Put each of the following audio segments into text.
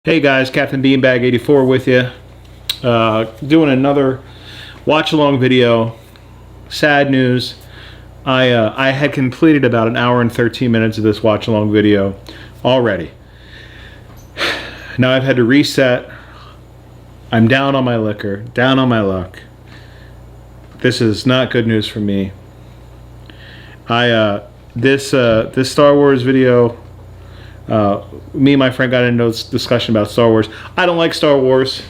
Hey guys, Captain Beanbag 84 with you. Doing another watch along video. Sad news. I had completed about an hour and 13 minutes of this watch along video already. Now I've had to reset. I'm down on my liquor, down on my luck. This is not good news for me. This Star Wars video. Me and my friend got into this discussion about Star Wars. I don't like Star Wars.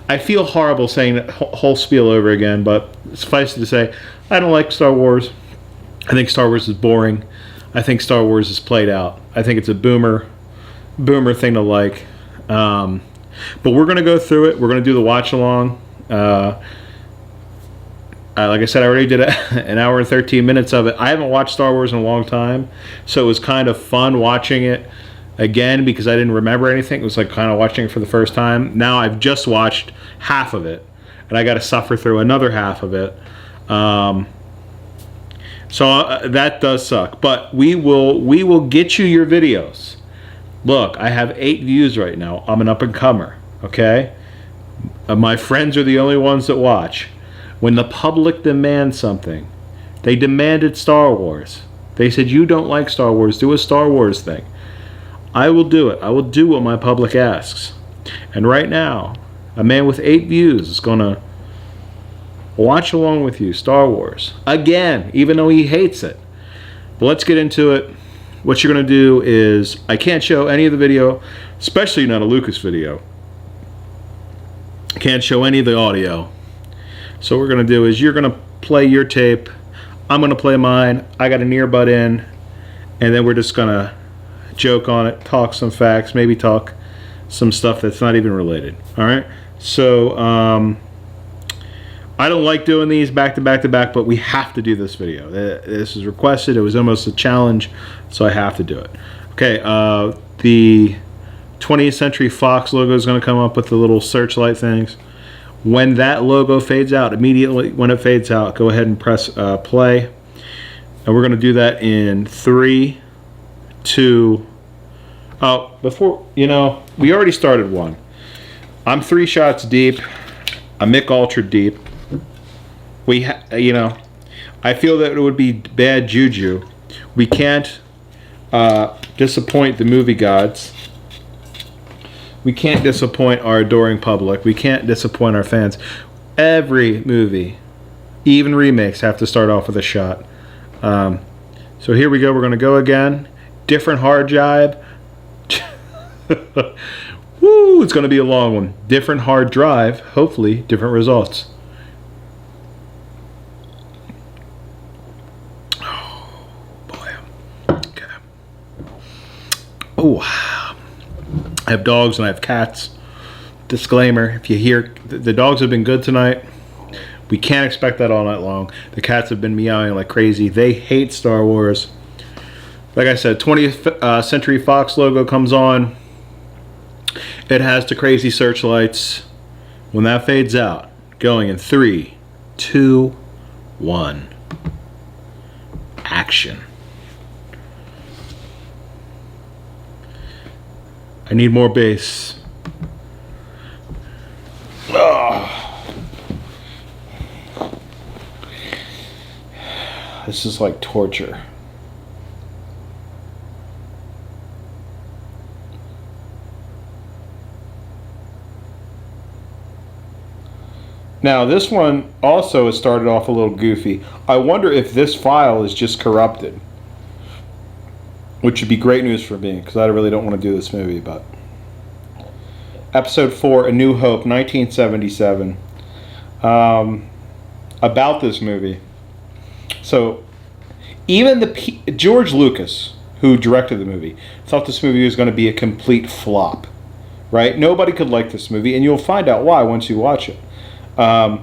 I feel horrible saying that whole spiel over again, but suffice it to say, I don't like Star Wars. I think Star Wars is boring. I think Star Wars is played out. I think it's a boomer thing to like. But we're going to go through it. We're going to do the watch along. Like I said, I already did an hour and 13 minutes of it. I haven't watched Star Wars in a long time, so it was kind of fun watching it again because I didn't remember anything. It was like kind of watching it for the first time. Now I've just watched half of it, and I got to suffer through another half of it. That does suck, but we will get you your videos. Look, I have 8 views right now. I'm an up-and-comer, okay? My friends are the only ones that watch. When the public demands something, they demanded Star Wars. They said, you don't like Star Wars, do a Star Wars thing. I will do it. I will do what my public asks. And right now, a man with 8 views is going to watch along with you Star Wars. Again, even though he hates it. But let's get into it. What you're going to do is, I can't show any of the video, especially not a Lucas video. I can't show any of the audio. So what we're going to do is you're going to play your tape. I'm going to play mine. I got an earbud in. And then we're just going to joke on it, talk some facts, maybe talk some stuff that's not even related. All right? So I don't like doing these back to back to back, but we have to do this video. This was requested. It was almost a challenge, so I have to do it. Okay, the 20th Century Fox logo is going to come up with the little searchlight things. When that logo fades out, immediately when it fades out, go ahead and press play. And we're going to do that in 3, 2. Oh, before, we already started one. I'm 3 shots deep. I'm Mick Ultra deep. I feel that it would be bad juju. We can't disappoint the movie gods. We can't disappoint our adoring public. We can't disappoint our fans. Every movie, even remakes, have to start off with a shot. So here we go. We're going to go again. Different hard drive. Woo! It's going to be a long one. Different hard drive. Hopefully, different results. Oh, boy. Okay. Oh, I have dogs and I have cats. Disclaimer, if you hear, the dogs have been good tonight. We can't expect that all night long. The cats have been meowing like crazy. They hate Star Wars. Like I said, 20th Century Fox logo comes on. It has the crazy searchlights. When that fades out, going in 3, 2, 1. Action. I need more bass. Oh. This is like torture. Now this one also has started off a little goofy. I wonder if this file is just corrupted. Which would be great news for me, because I really don't want to do this movie, but... Episode 4, A New Hope, 1977. About this movie. So, even George Lucas, who directed the movie, thought this movie was going to be a complete flop. Right? Nobody could like this movie, and you'll find out why once you watch it. So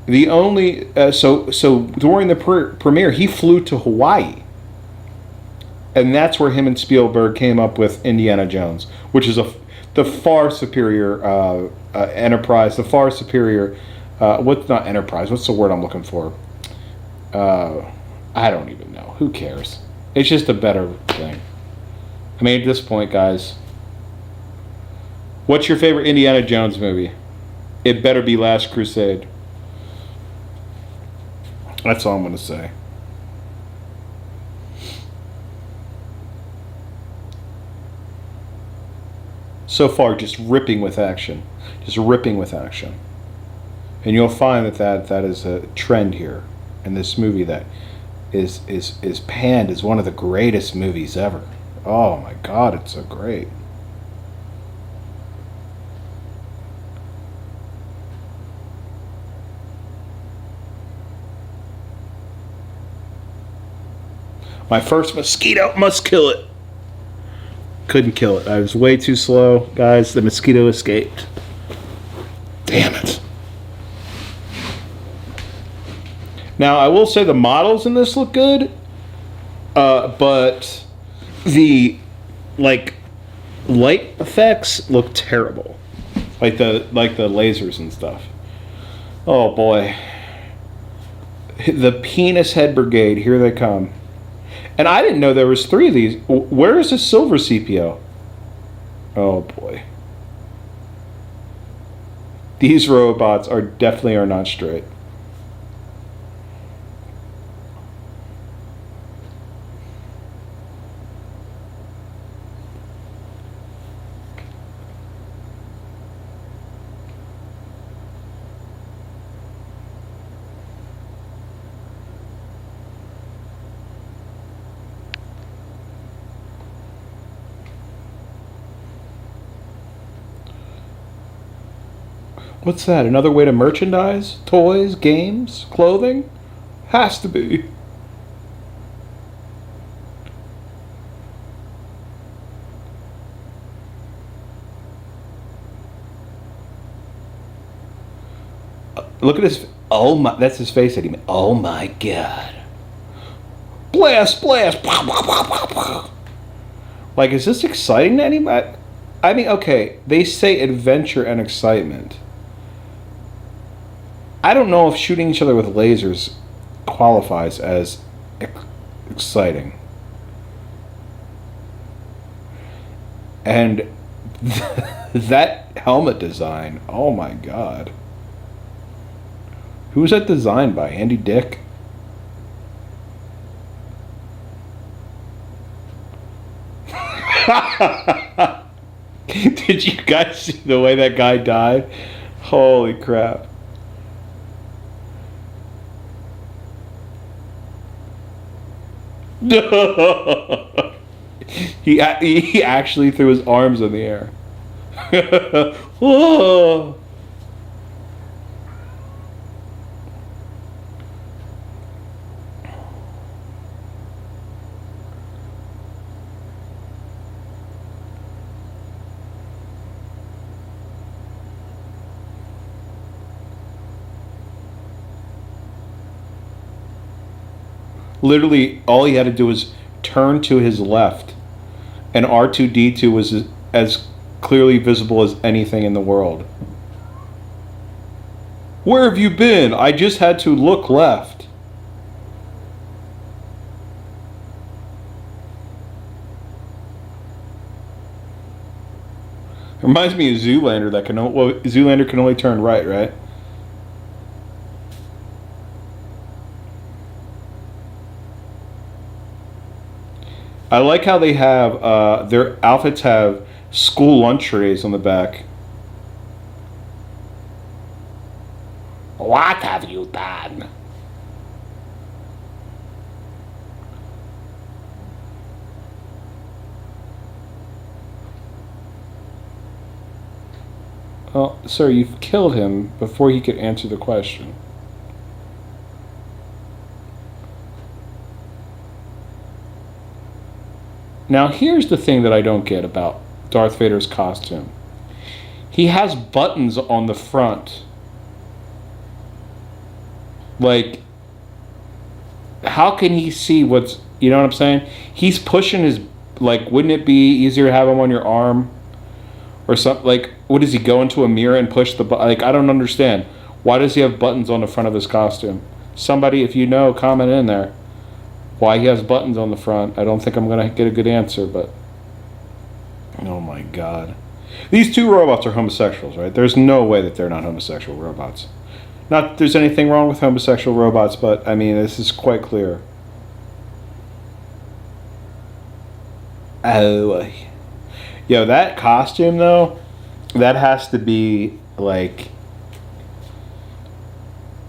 during the premiere, he flew to Hawaii. And that's where him and Spielberg came up with Indiana Jones, which is the far superior enterprise, the far superior, not enterprise, what's the word I'm looking for? I don't even know. Who cares? It's just a better thing. I mean, at this point, guys, What's your favorite Indiana Jones movie? It better be Last Crusade. That's all I'm going to say. So far, just ripping with action. Just ripping with action. And you'll find that is a trend here in this movie that is panned as one of the greatest movies ever. Oh my God, it's so great. My first mosquito, must kill it. Couldn't kill it. I was way too slow. Guys, the mosquito escaped. Damn it. Now, I will say the models in this look good, but the, like, light effects look terrible. Like the lasers and stuff. Oh, boy. The Penis Head Brigade, here they come. And I didn't know there was 3 of these. Where is the silver CPO? Oh, boy. These robots definitely are not straight. What's that? Another way to merchandise? Toys, games, clothing? Has to be. Look at his. Oh my! That's his face that he made. Oh my God! Blast! Blast! Like, is this exciting to anybody? I mean, okay, they say adventure and excitement. I don't know if shooting each other with lasers qualifies as exciting. And that helmet design, oh my God. Who was that designed by? Andy Dick? Did you guys see the way that guy died? Holy crap. he actually threw his arms in the air. Whoa. Literally, all he had to do was turn to his left, and R2-D2 was as clearly visible as anything in the world. Where have you been? I just had to look left. Reminds me of Zoolander. Zoolander can only turn right, right? I like how they have, their outfits have school lunch trays on the back. What have you done? Well, sir, you've killed him before he could answer the question. Now, here's the thing that I don't get about Darth Vader's costume. He has buttons on the front. Like, how can he see what's... You know what I'm saying? He's pushing his... Like, wouldn't it be easier to have him on your arm? Or something? Like, what does he go into a mirror and push the button? Like, I don't understand. Why does he have buttons on the front of his costume? Somebody, if you know, comment in there. Why he has buttons on the front. I don't think I'm going to get a good answer, but... Oh my God. These two robots are homosexuals, right? There's no way that they're not homosexual robots. Not that there's anything wrong with homosexual robots, but I mean, this is quite clear. Oh, yo, that costume though, that has to be like,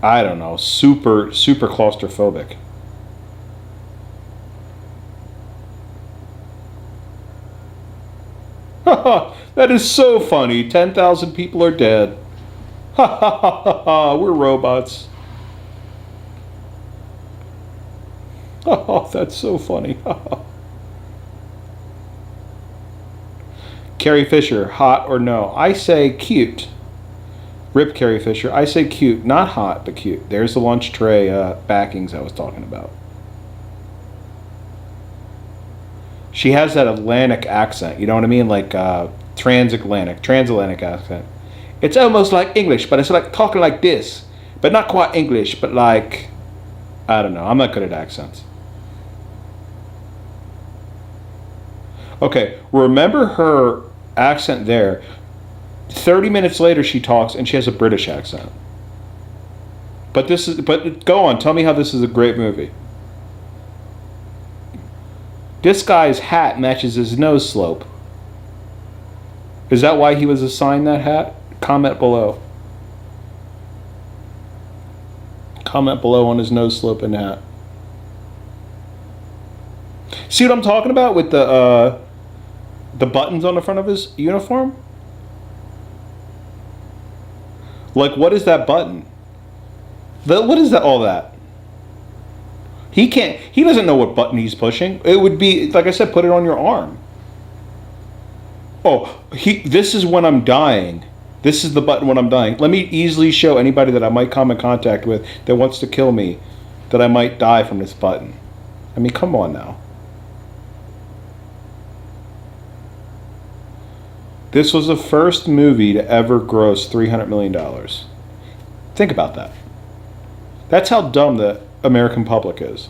I don't know, super claustrophobic. That is so funny. 10,000 people are dead. Ha ha ha ha ha. We're robots. Oh, that's so funny. Carrie Fisher, hot or no? I say cute. Rip Carrie Fisher. I say cute. Not hot, but cute. There's the lunch tray backings I was talking about. She has that Atlantic accent. You know what I mean? Like transatlantic accent. It's almost like English, but it's like talking like this. But not quite English, but like, I don't know. I'm not good at accents. Okay, remember her accent there. 30 minutes later she talks and she has a British accent. But go on, tell me how this is a great movie. This guy's hat matches his nose slope. Is that why he was assigned that hat? Comment below. Comment below on his nose slope and hat. See what I'm talking about with the buttons on the front of his uniform? Like, what is that button? What is that? All that? He doesn't know what button he's pushing. It would be, like I said, put it on your arm. Oh, this is when I'm dying. This is the button when I'm dying. Let me easily show anybody that I might come in contact with that wants to kill me that I might die from this button. I mean, come on now. This was the first movie to ever gross $300 million. Think about that. That's how dumb the American public is.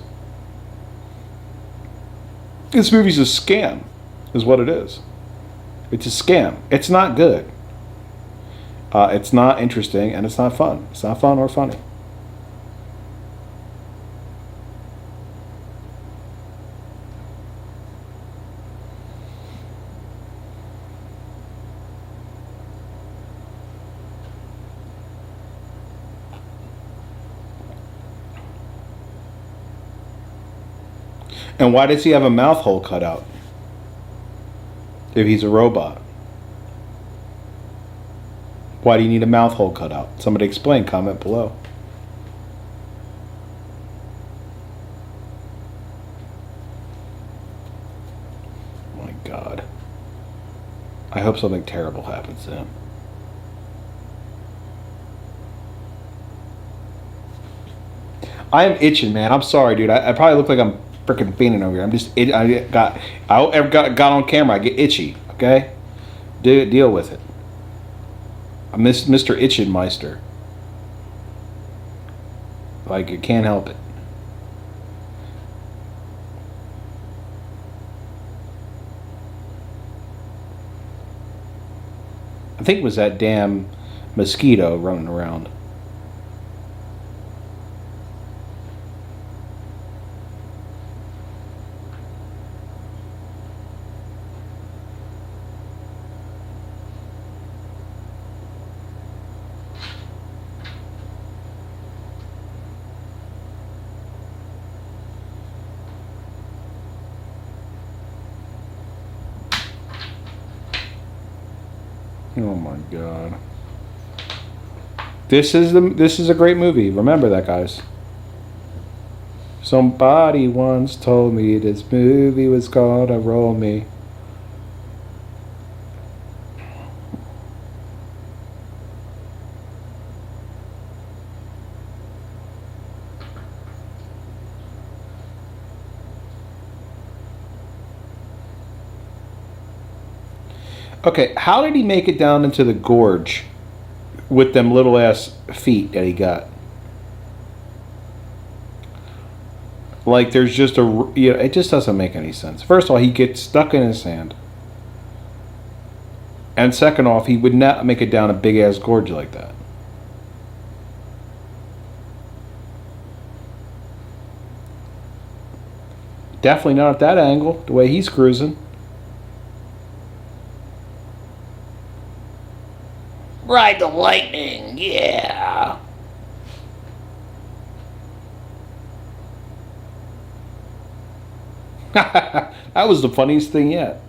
This movie's a scam, is what it is. It's a scam. It's not good. It's not interesting, and it's not fun. It's not fun or funny. And why does he have a mouth hole cut out? If he's a robot. Why do you need a mouth hole cut out? Somebody explain, comment below. Oh my God. I hope something terrible happens to him. I am itching, man. I'm sorry, dude. I probably look like I'm freaking fainting over here. I got on camera. I get itchy. Okay, deal with it. I'm Mr. Itchenmeister. Like, you can't help it. I think it was that damn mosquito running around. Oh my God. This is a great movie. Remember that, guys. Somebody once told me this movie was gonna roll me. Okay, how did he make it down into the gorge with them little ass feet that he got? Like, there's just it just doesn't make any sense. First of all, he gets stuck in his sand. And second off, he would not make it down a big ass gorge like that. Definitely not at that angle, the way he's cruising. Ride the lightning, yeah. That was the funniest thing yet.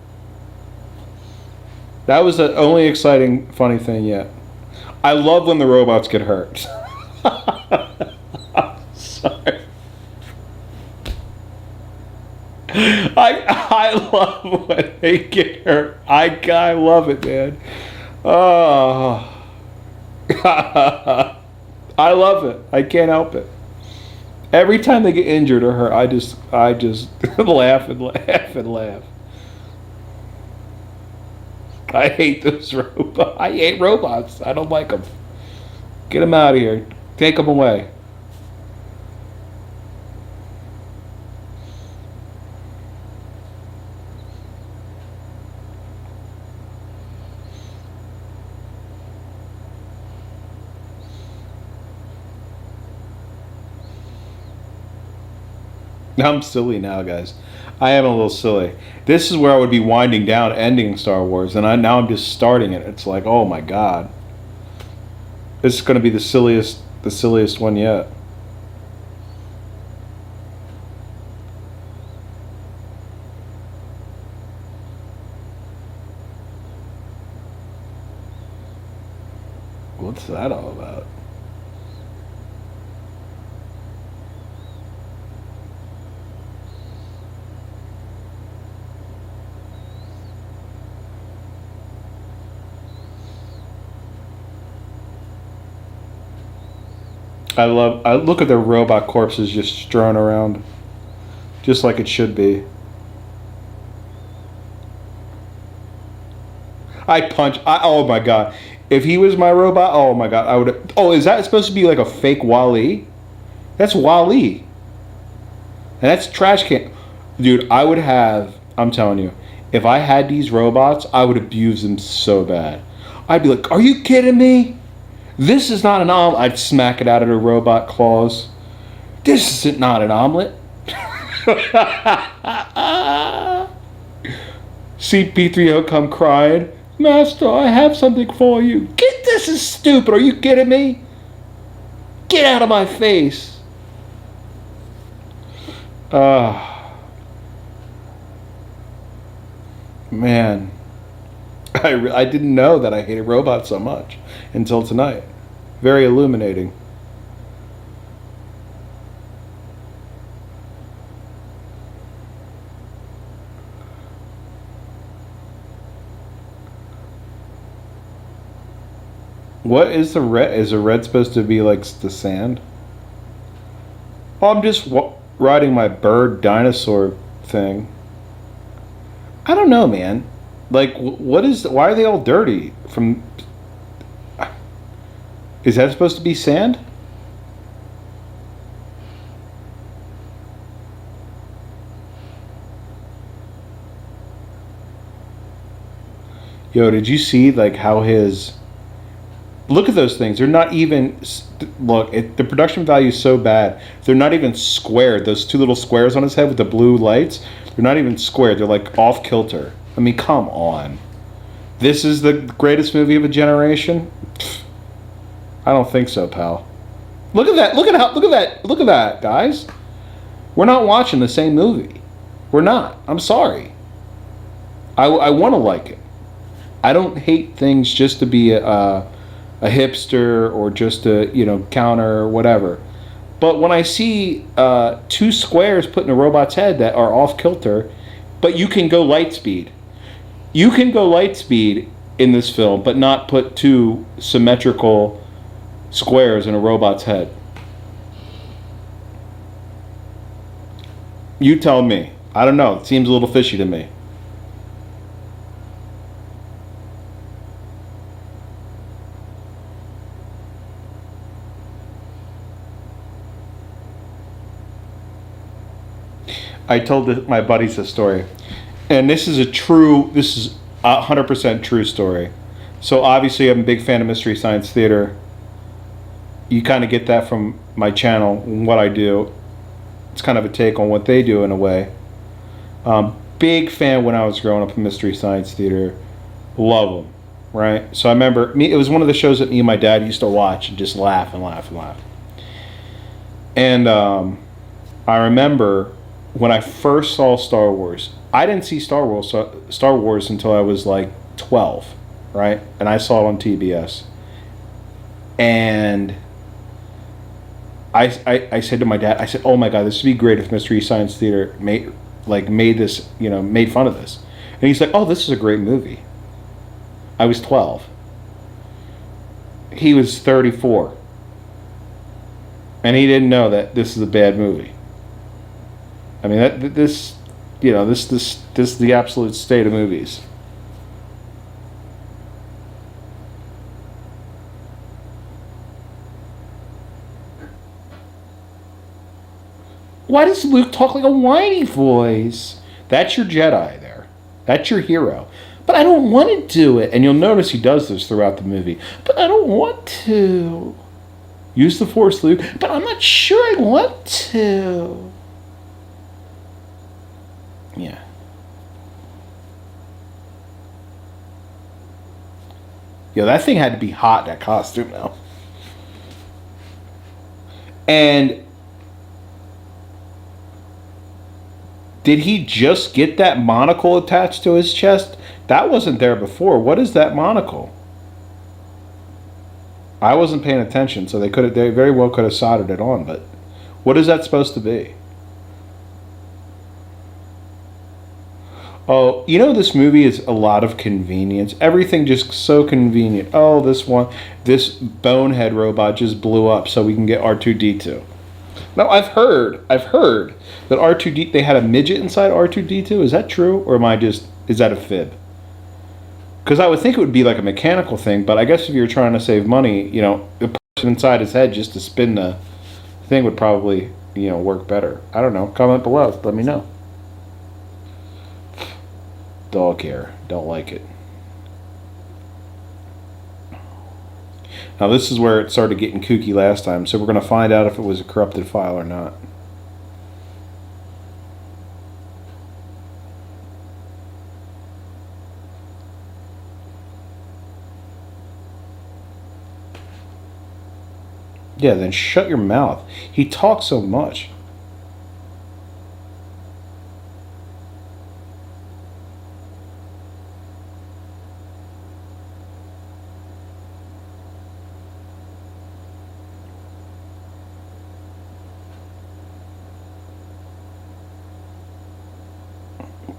That was the only exciting, funny thing yet. I love when the robots get hurt. Sorry. I love when they get hurt. I love it, man. Oh. I love it. I can't help it. Every time they get injured or hurt, I just laugh and laugh and laugh. I hate those robots. I hate robots. I don't like them. Get them out of here. Take them away. I'm silly now, guys. I am a little silly. This is where I would be winding down, ending Star Wars, and now I'm just starting it. It's like, oh my god, this is going to be the silliest one yet. What's that all about? I look at their robot corpses just strewn around, just like it should be. Oh my god, if he was my robot, oh my god, I would. Oh, is that supposed to be like a fake Wall-E? That's Wall-E, and that's trash can. Dude, I would have. I'm telling you, if I had these robots, I would abuse them so bad. I'd be like, "Are you kidding me? This is not an omelet." I'd smack it out of the robot claws. This is not an omelet. CP3O come crying. Master, I have something for you. This is stupid. Are you kidding me? Get out of my face. Man. I didn't know that I hated robots so much until tonight. Very illuminating. What is the red? Is the red supposed to be like the sand? Oh, I'm just riding my bird dinosaur thing. I don't know, man. Like, what is? Why are they all dirty? Is that supposed to be sand? Yo, did you see like how his? Look at those things. They're not even. Look, the production value is so bad. They're not even squared. Those two little squares on his head with the blue lights. They're not even squared. They're like off kilter. I mean, come on. This is the greatest movie of a generation? I don't think so, pal. Look at that. Look at that, guys. We're not watching the same movie. We're not. I'm sorry. I want to like it. I don't hate things just to be a hipster or just to, counter or whatever. But when I see two squares put in a robot's head that are off kilter, but you can go light speed. You can go light speed in this film, but not put two symmetrical squares in a robot's head. You tell me. I don't know. It seems a little fishy to me. I told my buddies this story, and this is a 100% true story. So obviously, I'm a big fan of Mystery Science Theater. You kind of get that from my channel and what I do. It's kind of a take on what they do in a way. Big fan when I was growing up of Mystery Science Theater. Love them, right? So I remember it was one of the shows that me and my dad used to watch and just laugh and laugh and laugh. And I remember when I first saw Star Wars. I didn't see Star Wars until I was like 12, right? And I saw it on TBS. And I said to my dad, I said, "Oh my God, this would be great if Mystery Science Theater made this, made fun of this." And he's like, "Oh, this is a great movie." I was 12. He was 34. And he didn't know that this is a bad movie. I mean, this is the absolute state of movies. Why does Luke talk like a whiny voice? That's your Jedi there. That's your hero. But I don't want to do it. And you'll notice he does this throughout the movie. But I don't want to. Use the Force, Luke. But I'm not sure I want to. Yeah. Yo, that thing had to be hot, that costume, though. And did he just get that monocle attached to his chest? That wasn't there before. What is that monocle? I wasn't paying attention, so they very well could have soldered it on, but what is that supposed to be? Oh, this movie is a lot of convenience. Everything just so convenient. Oh, this bonehead robot just blew up so we can get R2-D2. Now, I've heard that R2D they had a midget inside R2-D2. Is that true, or is that a fib? Because I would think it would be like a mechanical thing, but I guess if you're trying to save money, the person inside his head just to spin the thing would probably, work better. I don't know. Comment below. Let me know. Dog hair. Don't like it. Now this is where it started getting kooky last time, so we're going to find out if it was a corrupted file or not. Yeah, then shut your mouth. He talks so much.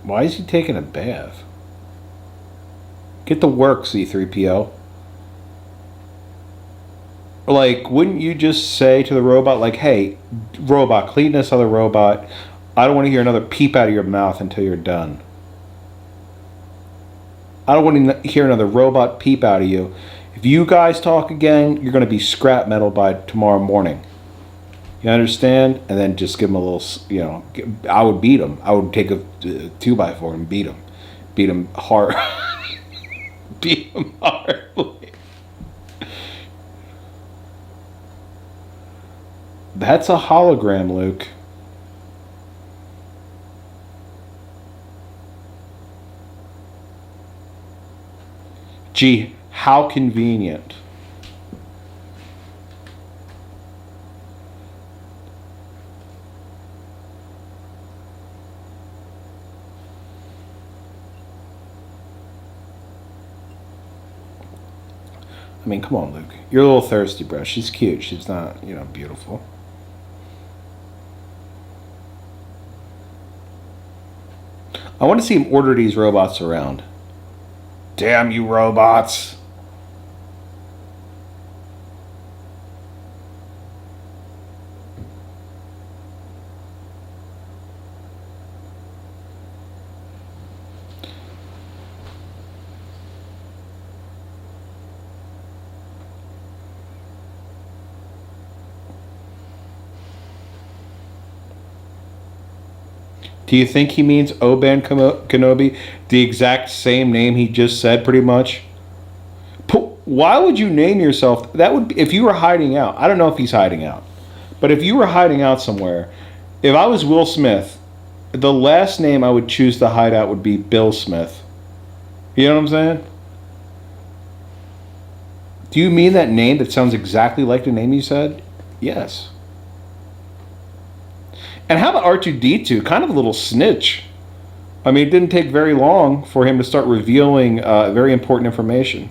Why is he taking a bath? Get to work, C-3PO. Like, wouldn't you just say to the robot, like, "Hey, robot, clean this other robot. I don't want to hear another peep out of your mouth until you're done. I don't want to hear another robot peep out of you. If you guys talk again, you're going to be scrap metal by tomorrow morning. You understand?" And then just give him a little, I would beat him. I would take a 2x4 and beat him. Beat him hard. Beat him hardly. That's a hologram, Luke. Gee, how convenient. I mean, come on, Luke. You're a little thirsty, bro. She's cute. She's not, beautiful. I want to see him order these robots around. Damn you, robots. Do you think he means Obi-Wan Kenobi? The exact same name he just said, pretty much? why would you name yourself? That would be, if you were hiding out. I don't know if he's hiding out, but if you were hiding out somewhere, if I was Will Smith, the last name I would choose to hide out would be Bill Smith. You know what I'm saying? Do you mean that name that sounds exactly like the name you said? Yes. And how about R2D2? Kind of a little snitch. I mean, it didn't take very long for him to start revealing very important information.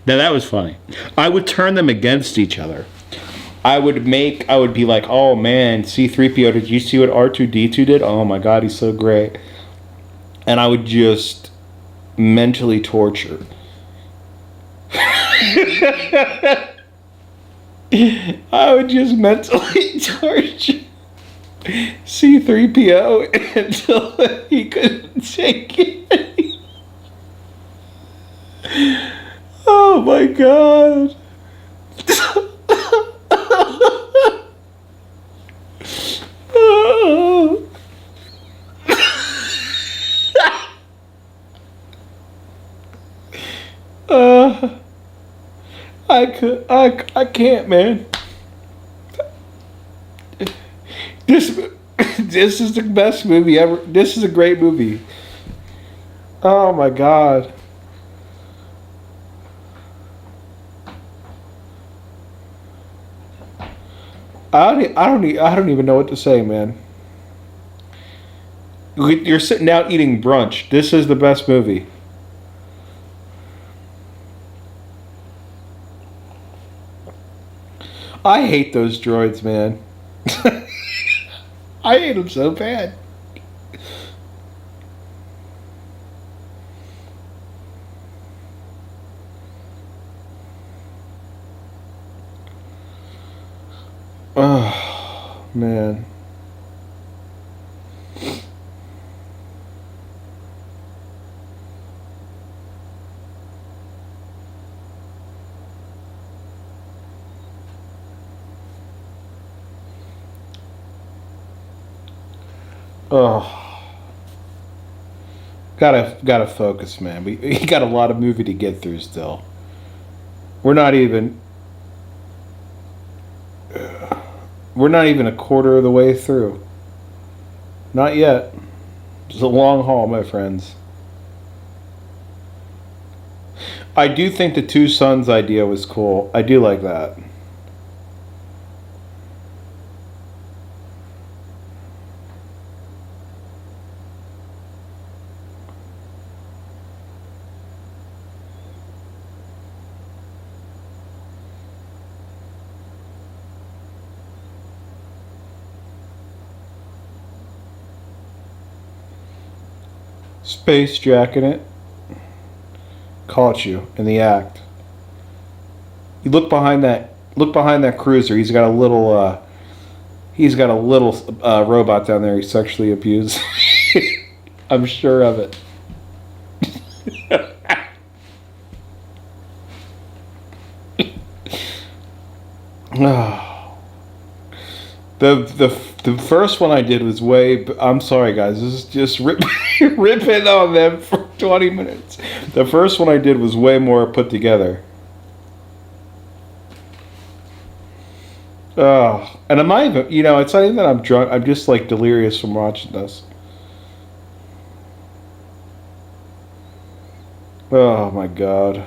Now that was funny. I would turn them against each other. I would be like, oh man, C3PO, did you see what R2D2 did? Oh my god, he's so great. And I would just mentally torture. I would just mentally torture C3PO until he couldn't take it. Oh my god. I can't, man. This is the best movie ever. This is a great movie. Oh my god. I don't even know what to say, man. You're sitting out eating brunch. This is the best movie. I hate those droids, man. I hate them so bad. Oh, man. Oh, gotta focus, man. We got a lot of movie to get through still. We're not even we're not even a quarter of the way through. Not yet. It's a long haul, my friends. I do think the two sons idea was cool. I do like that. Space jacking it. Caught you in the act. You look behind that. Look behind that cruiser. He's got a little. He's got a little robot down there. He sexually abused. I'm sure of it. The first one I did was way. I'm sorry, guys. This is just ripping on them for 20 minutes. The first one I did was way more put together. Oh, and I'm not even. You know, it's not even that I'm drunk. I'm just like delirious from watching this. Oh my god.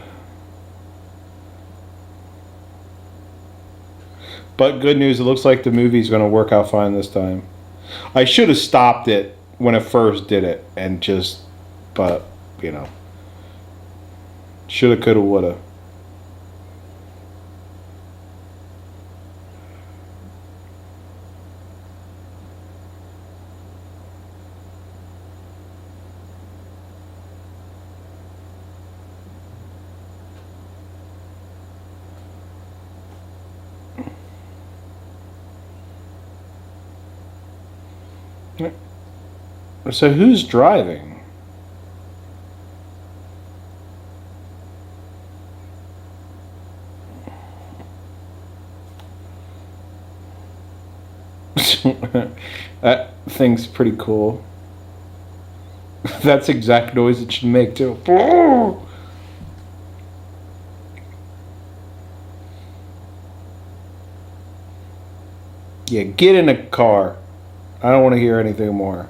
But good news, it looks like the movie's going to work out fine this time. I should have stopped it when it first did it and just, but, you know. Shoulda, coulda, woulda. So who's driving? That thing's pretty cool. That's the exact noise it should make too. Yeah, get in a car. I don't want to hear anything more.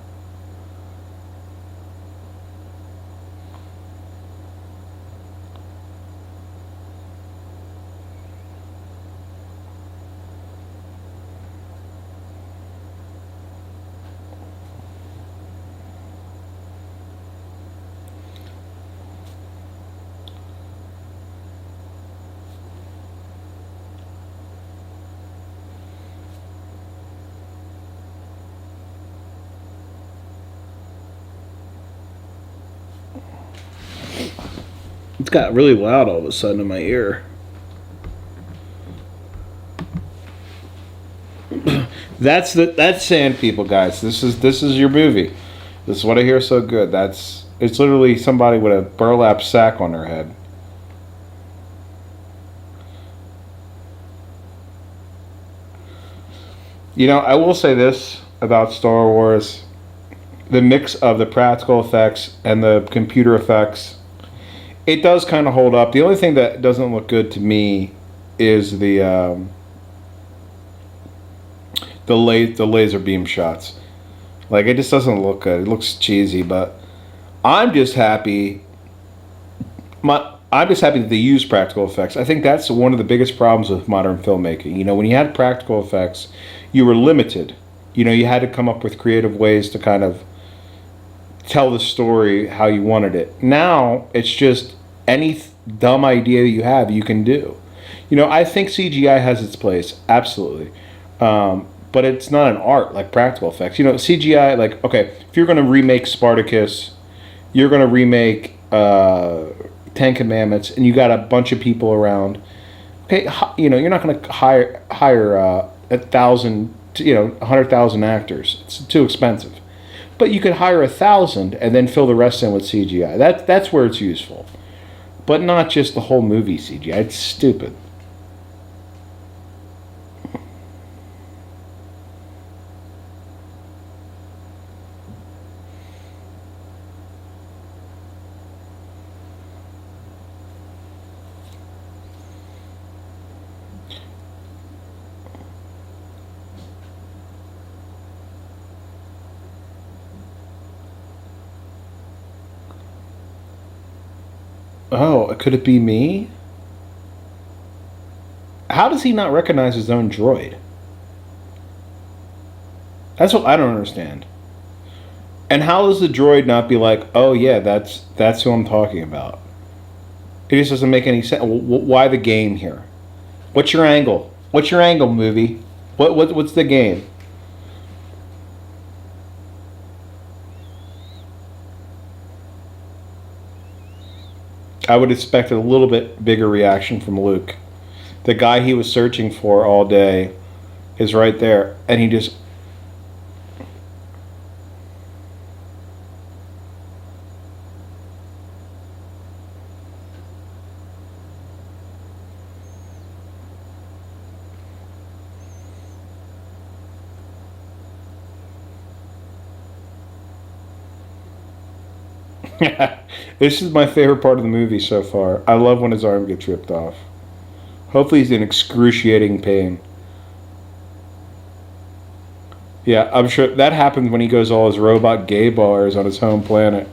It's got really loud all of a sudden in my ear. That's Sand People, guys. This is your movie. This is what I hear so good. It's literally somebody with a burlap sack on their head. You know, I will say this about Star Wars: the mix of the practical effects and the computer effects, it does kind of hold up. The only thing that doesn't look good to me is the laser beam shots. Like, it just doesn't look good. It looks cheesy, but I'm just happy. I'm just happy that they use practical effects. I think that's one of the biggest problems with modern filmmaking. You know, when you had practical effects, you were limited. You know, you had to come up with creative ways to kind of tell the story how you wanted it. Now it's just any dumb idea you have, you can do. You know, I think CGI has its place, absolutely, but it's not an art like practical effects. You know, CGI, like, okay, if you're going to remake Spartacus, you're going to remake Ten Commandments, and you got a bunch of people around. Okay, you know, you're not going to hire 1,000, 100,000 actors. It's too expensive. But you could hire 1,000 and then fill the rest in with CGI. That's where it's useful, but not just the whole movie CGI. It's stupid. Oh, could it be me? How does he not recognize his own droid? That's what I don't understand. And how does the droid not be like, oh yeah, that's who I'm talking about? It just doesn't make any sense. Why the game here? What's your angle? What's your angle, movie? What's the game? I would expect a little bit bigger reaction from Luke. The guy he was searching for all day is right there, and he just. This is my favorite part of the movie so far. I love when his arm gets ripped off. Hopefully, he's in excruciating pain. Yeah, I'm sure that happens when he goes all his robot gay bars on his home planet.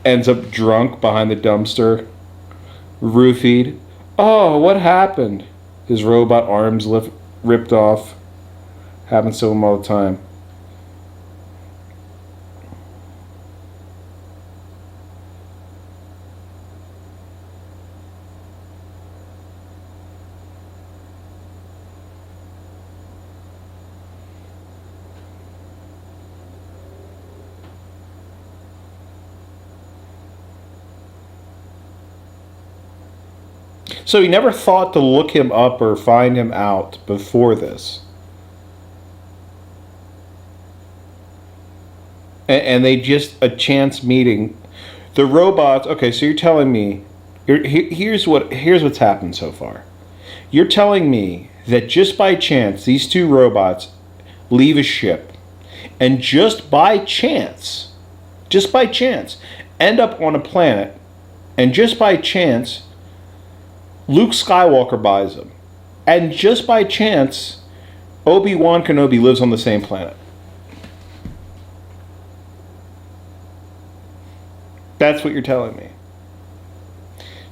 Ends up drunk behind the dumpster, roofied. Oh, what happened? His robot arms ripped off. Happens to him all the time. So he never thought to look him up or find him out before this. and they just a chance meeting. The robots. Okay, so you're telling me, here's what's happened so far. You're telling me that just by chance these two robots leave a ship, and just by chance, end up on a planet, and just by chance, Luke Skywalker buys them, and just by chance, Obi-Wan Kenobi lives on the same planet. That's what you're telling me.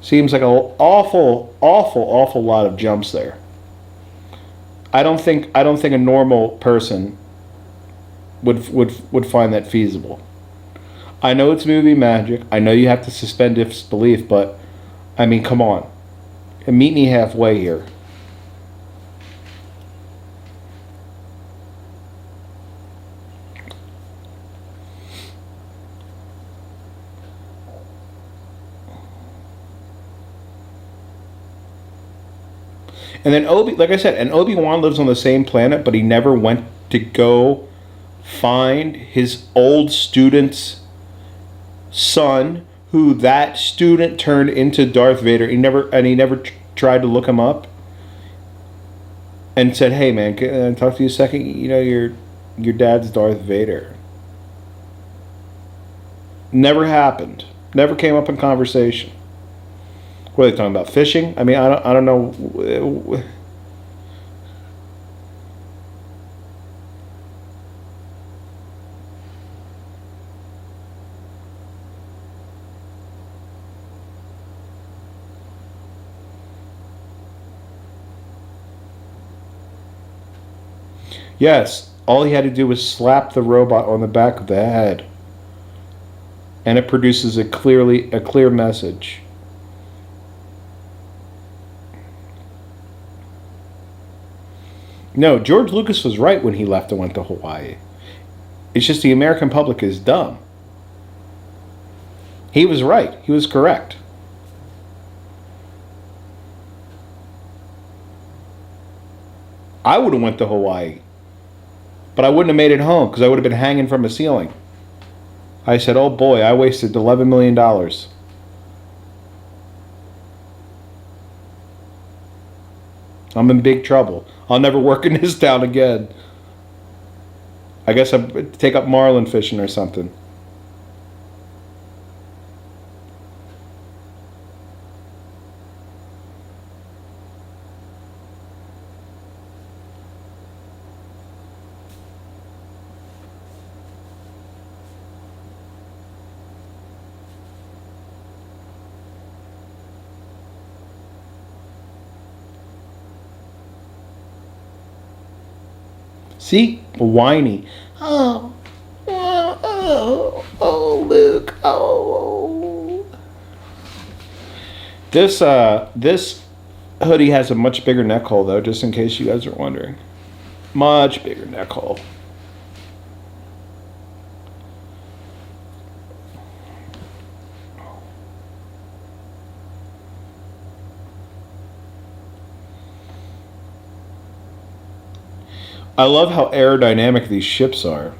Seems like an awful, awful, awful lot of jumps there. I don't think a normal person would find that feasible. I know it's movie magic. I know you have to suspend disbelief, but I mean, come on. Meet me halfway here. And then like I said, and Obi-Wan lives on the same planet, but he never went to go find his old student's son, who that student turned into Darth Vader. He never tried to look him up and said, "Hey, man, can I talk to you a second? You know, your dad's Darth Vader." Never happened. Never came up in conversation. What are they talking about? Fishing? I mean, I don't know. Yes, all he had to do was slap the robot on the back of the head, and it produces a clear message. No, George Lucas was right when he left and went to Hawaii. It's just the American public is dumb. He was right. He was correct. I would have went to Hawaii, but I wouldn't have made it home because I would have been hanging from a ceiling. I said, "Oh boy, I wasted $11 million." I'm in big trouble. I'll never work in this town again. I guess I'd take up marlin fishing or something. See? Whiny. Oh, Luke. Oh. This hoodie has a much bigger neck hole, though, just in case you guys are wondering. Much bigger neck hole. I love how aerodynamic these ships are.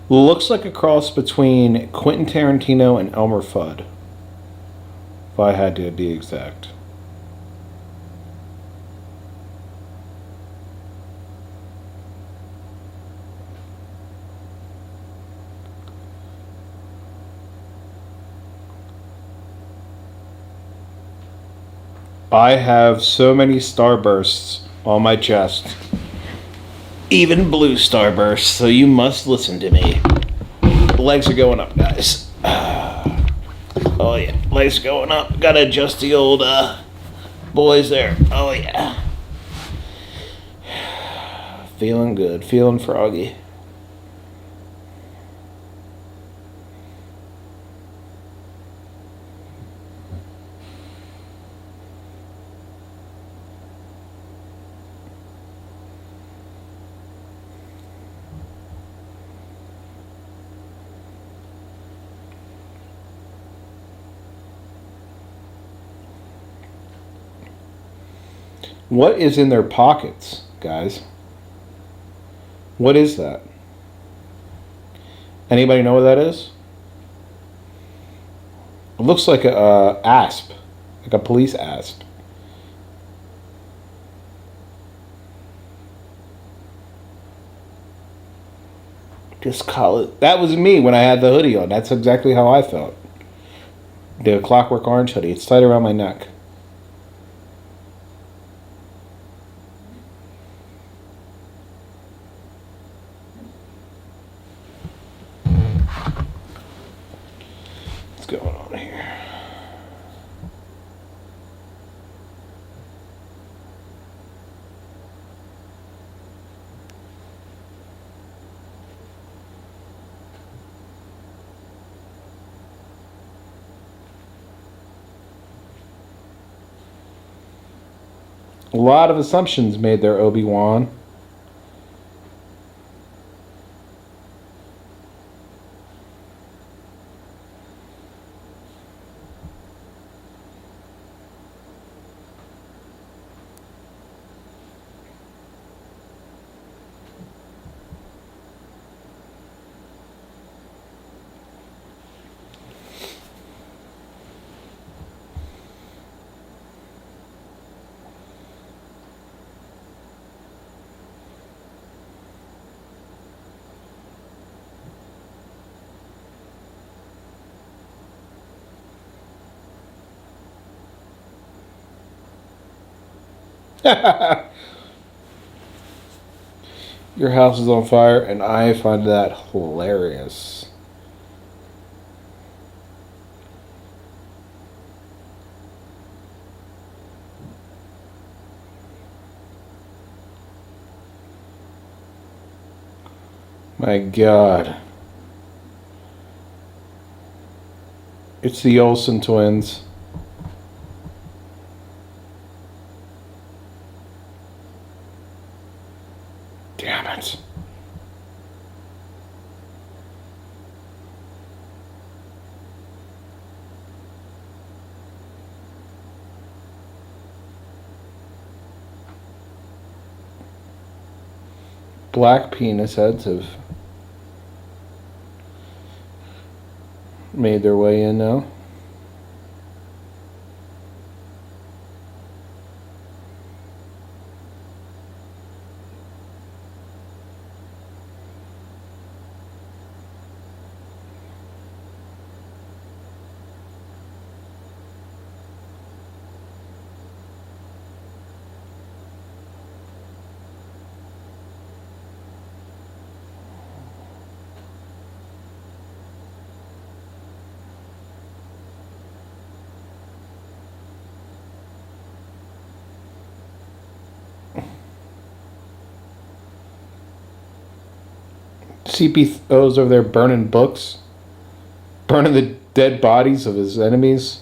Looks like a cross between Quentin Tarantino and Elmer Fudd, if I had to be exact. I have so many starbursts on my chest. Even blue starbursts, so you must listen to me. The legs are going up, guys. Oh yeah, legs going up. Gotta adjust the old boys there. Oh yeah. Feeling good, feeling froggy. What is in their pockets, guys? What is that? Anybody know what that is? It looks like a asp, like a police asp. Just call it. That was me when I had the hoodie on. That's exactly how I felt. The Clockwork Orange hoodie. It's tight around my neck. What's going on here? A lot of assumptions made there, Obi-Wan. Your house is on fire, and I find that hilarious. My God. It's the Olsen twins. Damn it. Black penis heads have made their way in now. CP0's over there burning books, burning the dead bodies of his enemies.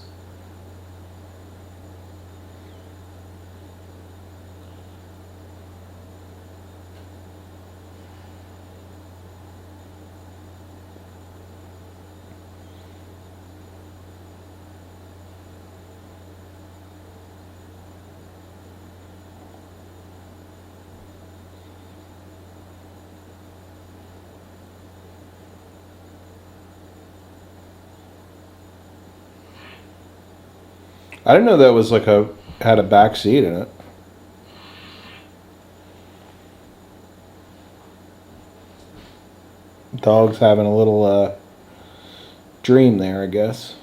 I didn't know that was like had a back seat in it. Dog's having a little dream there, I guess.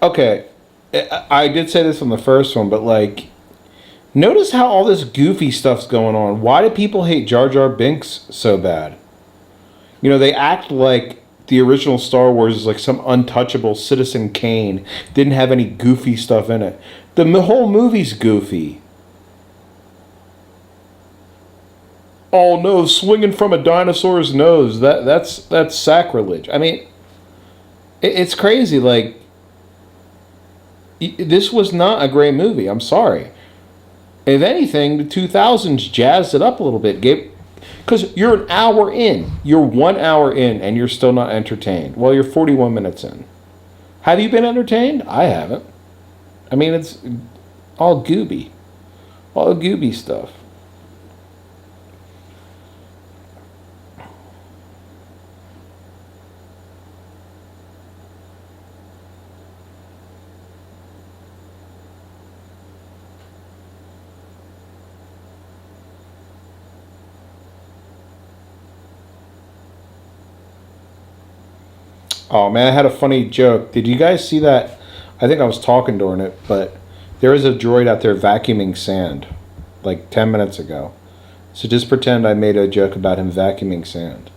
Okay, I did say this on the first one, but like, notice how all this goofy stuff's going on. Why do people hate Jar Jar Binks so bad? You know, they act like the original Star Wars is like some untouchable Citizen Kane. Didn't have any goofy stuff in it. The whole movie's goofy. Oh no, swinging from a dinosaur's nose. That's sacrilege. I mean, it's crazy. Like, this was not a great movie. I'm sorry. If anything, the 2000s jazzed it up a little bit. Because you're an hour in. You're 1 hour in, and you're still not entertained. Well, you're 41 minutes in. Have you been entertained? I haven't. I mean, it's all gooby. All gooby stuff. Oh man, I had a funny joke. Did you guys see that? I think I was talking during it, but there is a droid out there vacuuming sand like 10 minutes ago. So just pretend I made a joke about him vacuuming sand.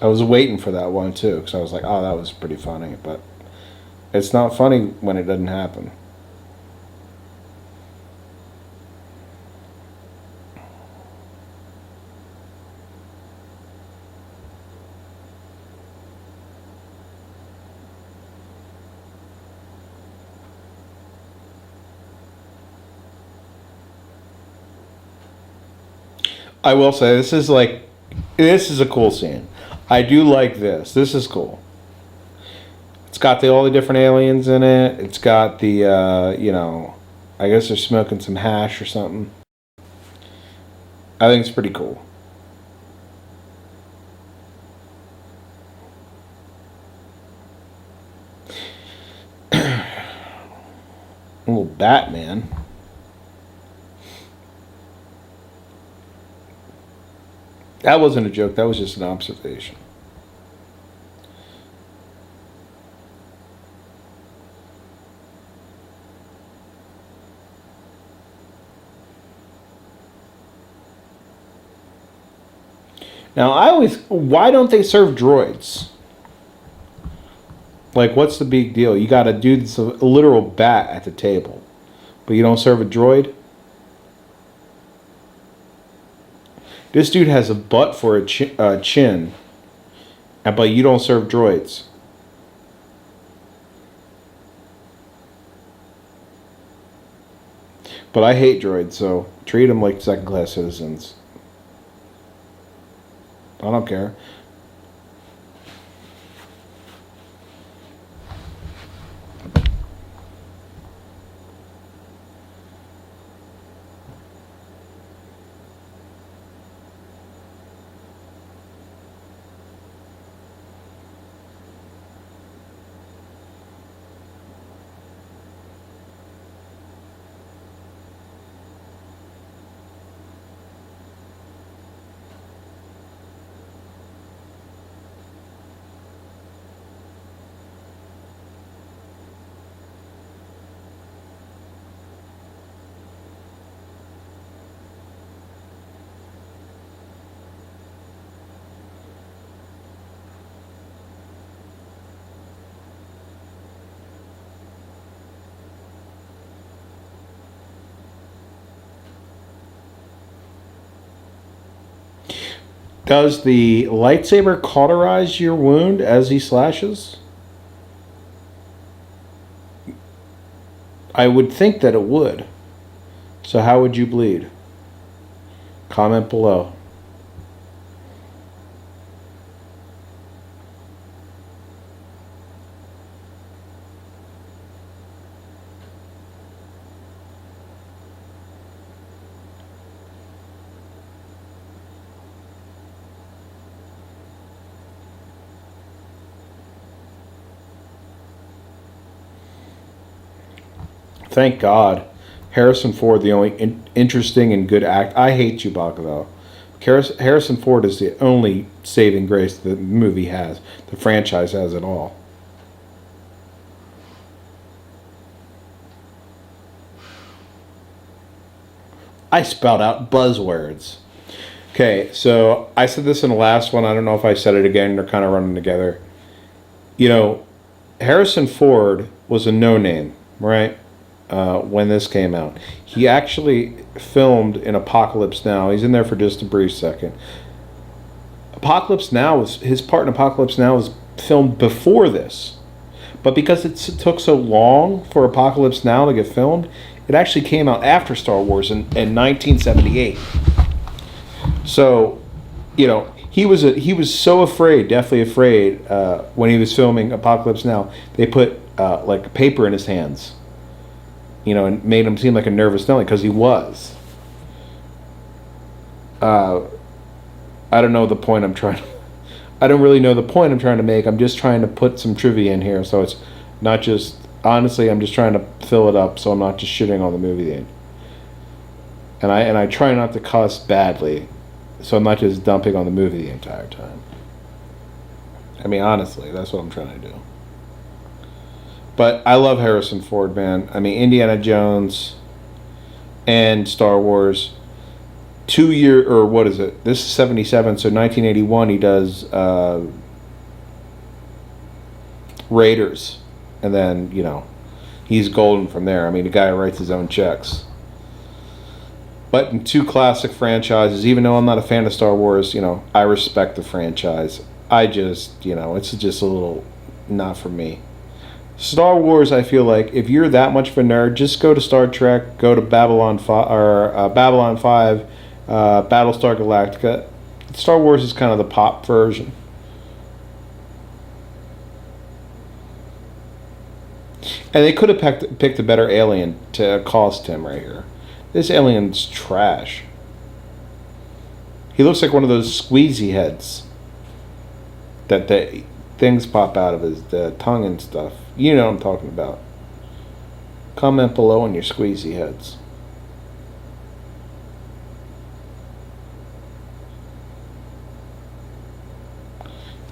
I was waiting for that one too, because I was like, oh, that was pretty funny. But it's not funny when it doesn't happen. I will say this is a cool scene. I do like this. This is cool. It's got all the different aliens in it. It's got the I guess they're smoking some hash or something. I think it's pretty cool. A little Batman. That wasn't a joke. That was just an observation. Now, why don't they serve droids? Like, what's the big deal? You got a dude that's a literal bat at the table, but you don't serve a droid? This dude has a butt for a chin, but you don't serve droids. But I hate droids, so treat them like second-class citizens. I don't care. Does the lightsaber cauterize your wound as he slashes? I would think that it would. So how would you bleed? Comment below. Thank God. Harrison Ford, the only interesting and good act. I hate Chewbacca, though. Harrison Ford is the only saving grace the movie has. The franchise has it all. I spout out buzzwords. Okay, so I said this in the last one. I don't know if I said it again. They're kind of running together. You know, Harrison Ford was a no-name, right? When this came out. He actually filmed in Apocalypse Now. He's in there for just a brief second. His part in Apocalypse Now was filmed before this. But because it took so long for Apocalypse Now to get filmed, it actually came out after Star Wars in 1978. So he was so afraid, deathly afraid, when he was filming Apocalypse Now. They put like paper in his hands, and made him seem like a nervous Nelly because he was. I don't know the point I'm trying. I don't really know the point I'm trying to make. I'm just trying to put some trivia in here, so it's not just. Honestly, I'm just trying to fill it up, so I'm not just shitting on the movie. And I try not to cuss badly, so I'm not just dumping on the movie the entire time. I mean, honestly, that's what I'm trying to do. But I love Harrison Ford, man. I mean, Indiana Jones and Star Wars. 2 year, or what is it? This is 77, so 1981 he does Raiders. And then, he's golden from there. I mean, the guy writes his own checks. But in two classic franchises, even though I'm not a fan of Star Wars, I respect the franchise. I just, it's just a little not for me. Star Wars, I feel like if you're that much of a nerd, just go to Star Trek, go to Babylon 5, Battlestar Galactica. Star Wars is kind of the pop version. And they could have picked a better alien to accost him right here. This alien's trash. He looks like one of those squeezy heads that the things pop out of his tongue and stuff. You know what I'm talking about. Comment below on your squeezy heads.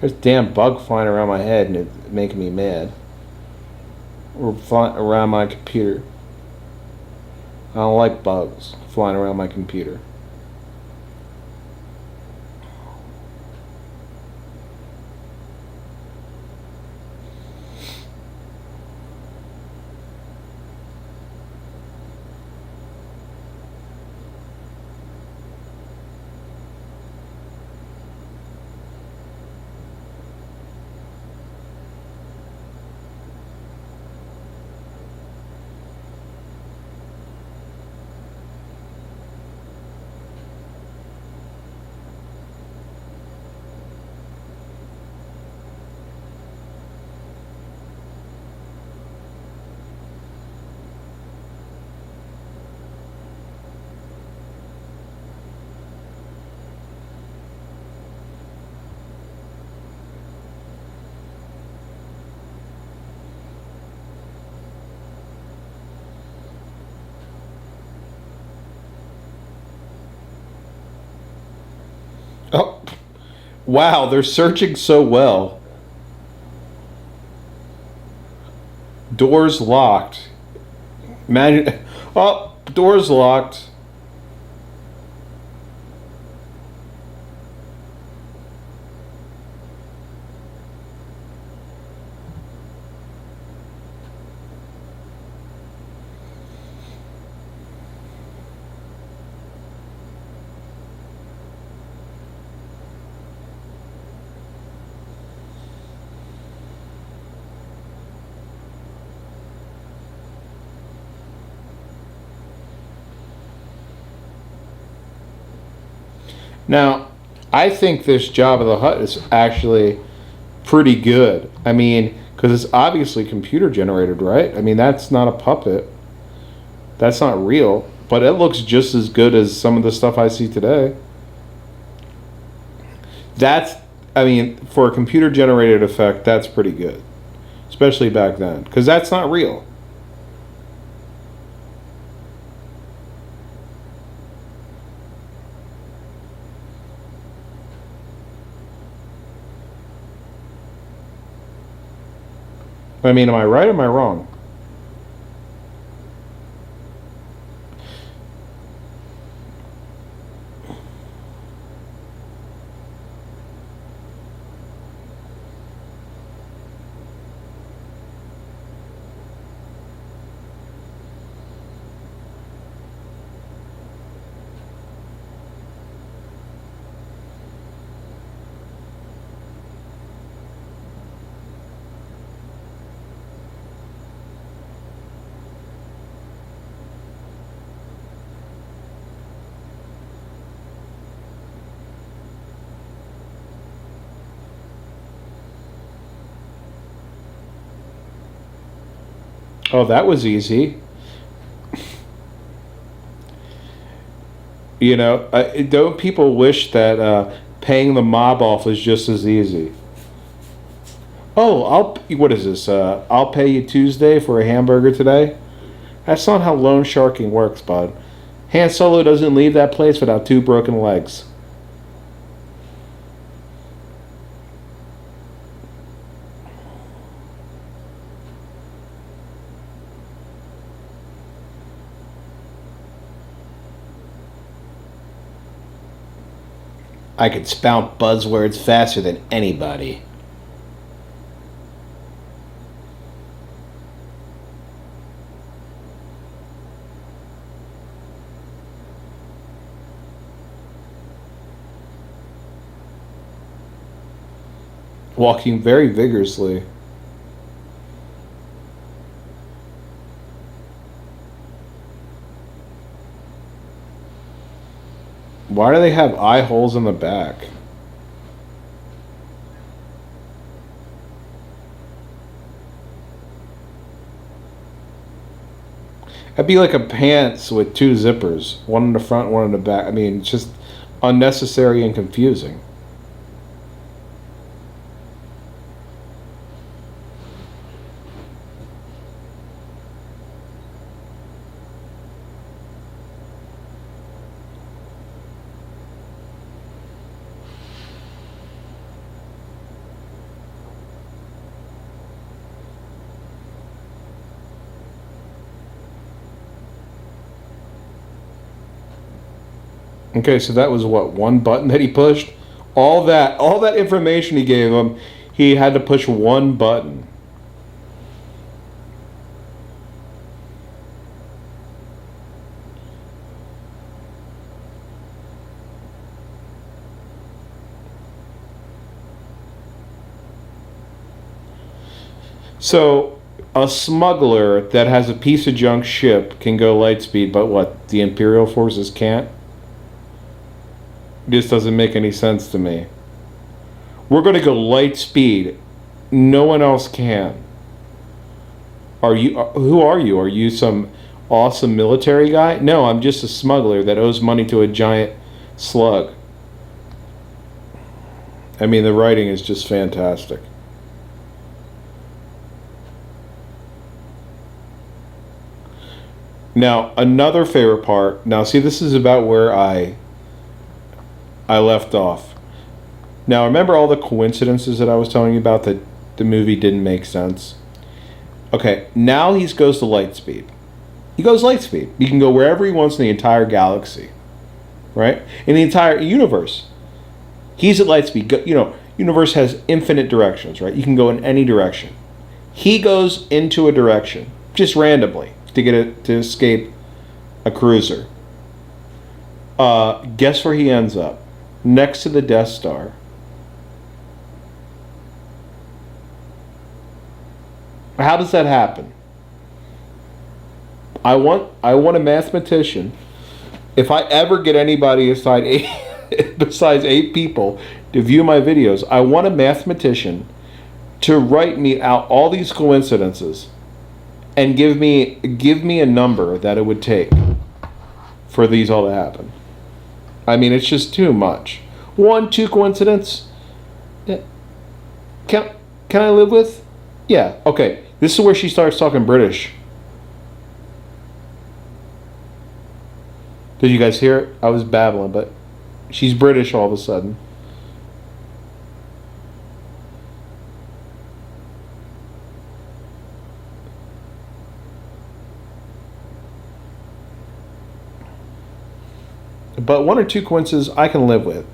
There's a damn bug flying around my head and it's making me mad. Or flying around my computer. I don't like bugs flying around my computer. Oh, wow, they're searching so well. Doors locked. Imagine. Oh, doors locked. Now, I think this Jabba the Hutt is actually pretty good. I mean, because it's obviously computer generated, right? I mean, that's not a puppet. That's not real. But it looks just as good as some of the stuff I see today. I mean, for a computer generated effect, that's pretty good. Especially back then. Because that's not real. I mean, am I right or am I wrong? Oh, that was easy. You know, don't people wish that paying the mob off was just as easy? Oh, what is this? I'll pay you Tuesday for a hamburger today? That's not how loan sharking works, bud. Han Solo doesn't leave that place without 2 broken legs. I could spout buzzwords faster than anybody. Walking very vigorously. Why do they have eye holes in the back? That'd be like a pants with 2 zippers, one in the front, one in the back. I mean, it's just unnecessary and confusing. Okay, so that was what, 1 button that he pushed? All that information he gave him, he had to push 1 button. So, a smuggler that has a piece of junk ship can go light speed, but what, the Imperial forces can't? This doesn't make any sense to me. We're going to go light speed. No one else can. Are you? Who are you? Are you some awesome military guy? No, I'm just a smuggler that owes money to a giant slug. I mean, the writing is just fantastic. Now, another favorite part. Now, see, this is about where I left off. Now, remember all the coincidences that I was telling you about that the movie didn't make sense? Okay, now he goes to light speed. He goes light speed. He can go wherever he wants in the entire galaxy, right? In the entire universe. He's at light speed. You know, universe has infinite directions, right? You can go in any direction. He goes into a direction, just randomly, to escape a cruiser. Guess where he ends up? Next to the Death Star. How does that happen? I want a mathematician. If I ever get anybody besides 8 people to view my videos, I want a mathematician to write me out all these coincidences and give me a number that it would take for these all to happen. I mean, it's just too much. 1, 2 coincidence. Can I live with? Yeah. Okay. This is where she starts talking British. Did you guys hear it? I was babbling, but she's British all of a sudden. But 1 or 2 coincidences I can live with.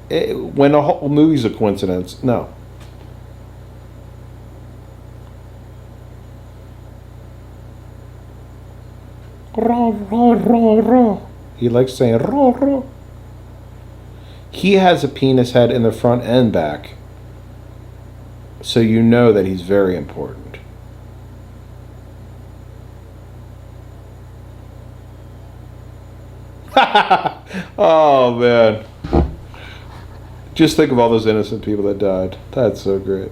When a whole movie's a coincidence, no. Raw, raw, raw, raw. He likes saying raw, raw. He has a penis head in the front and back. So you know that he's very important. Oh, man. Just think of all those innocent people that died. That's so great.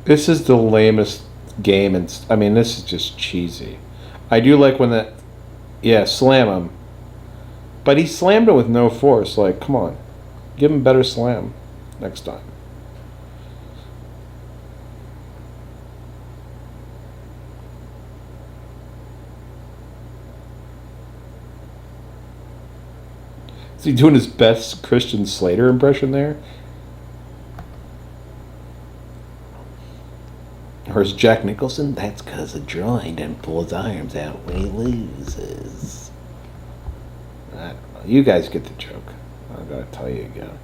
This is the lamest game, and I mean, this is just cheesy. I do like when that, yeah, slam him, but he slammed him with no force. Like, come on, give him better slam next time. Is he doing his best Christian Slater impression there? Or is Jack Nicholson? That's because a droid doesn't pull his arms out when he loses. I don't know. You guys get the joke. I gotta tell you again.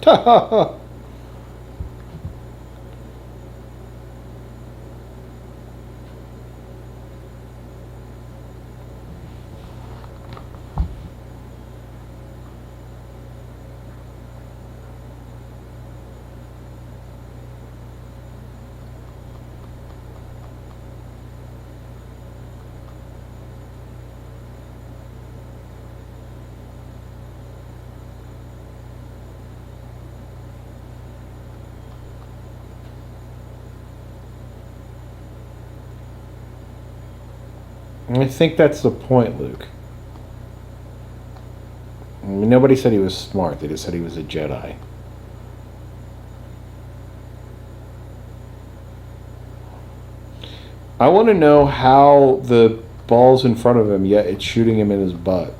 Ha ha ha! I think that's the point, Luke. I mean, nobody said he was smart. They just said he was a Jedi. I want to know how the ball's in front of him, yet it's shooting him in his butt.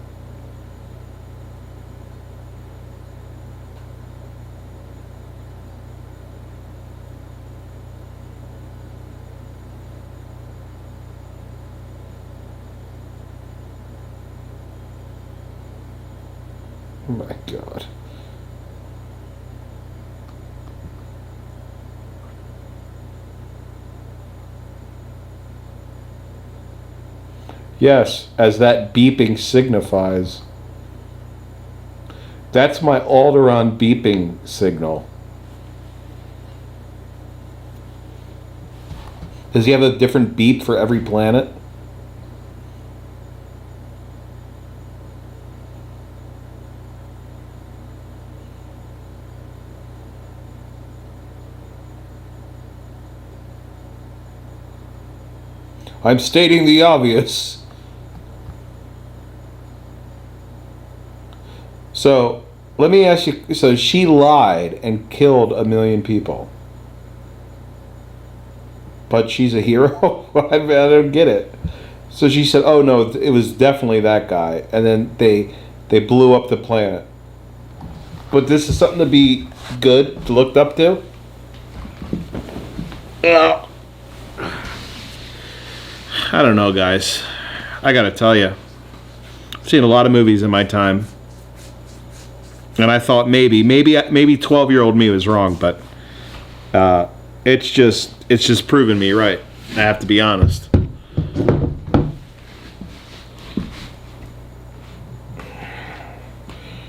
Oh my God. Yes, as that beeping signifies. That's my Alderaan beeping signal. Does he have a different beep for every planet? I'm stating the obvious. So, let me ask you, so she lied and killed 1 million people. But she's a hero? I don't get it. So she said, oh no, it was definitely that guy. And then they blew up the planet. But this is something to be good, to look up to? Yeah. I don't know, guys. I gotta tell you, I've seen a lot of movies in my time, and I thought maybe 12-year-old me was wrong, but it's just proven me right. I have to be honest.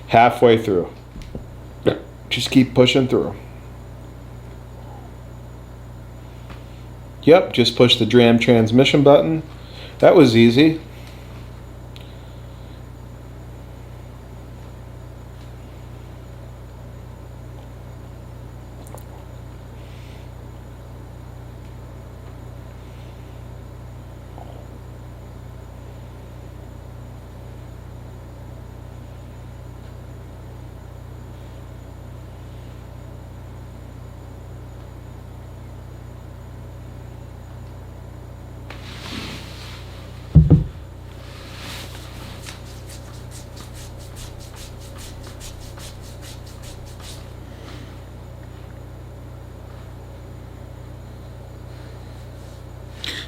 Halfway through, just keep pushing through. Yep, just push the DRAM transmission button. That was easy.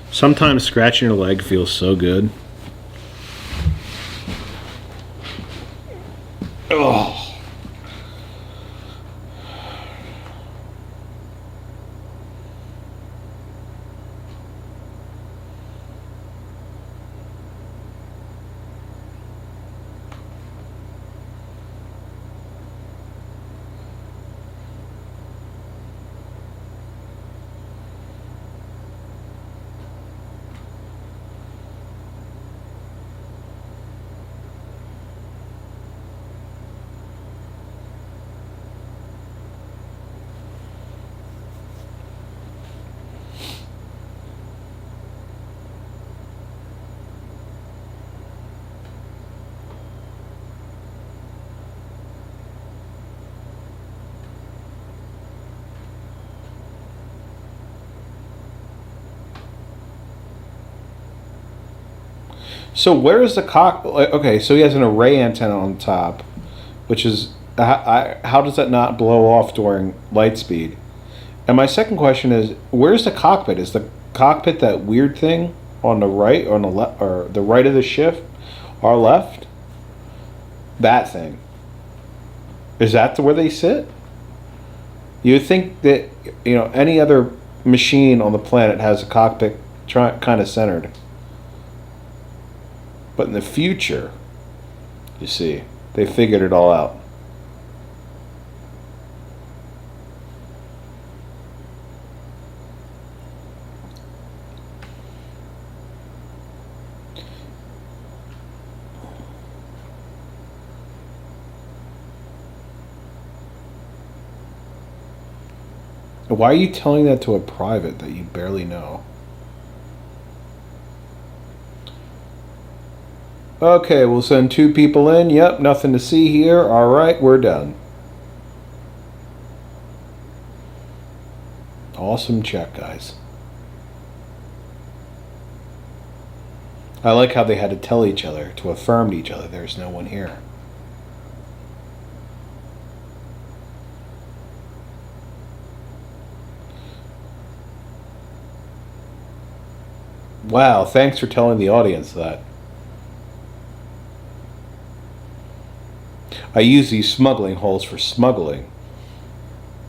Sometimes scratching your leg feels so good. Oh. So where is the cock? Okay, so he has an array antenna on top, which is how does that not blow off during light speed? And my second question is, where's the cockpit? Is the cockpit that weird thing on the right, on the left, or the right of the shift, or left? That thing. Is that where they sit? You would think that any other machine on the planet has a cockpit kind of centered. But in the future, you see, they figured it all out. Why are you telling that to a private that you barely know? Okay, we'll send 2 people in. Yep, nothing to see here. All right, we're done. Awesome check, guys. I like how they had to tell each other, to affirm to each other, there's no one here. Wow, thanks for telling the audience that. I use these smuggling holes for smuggling.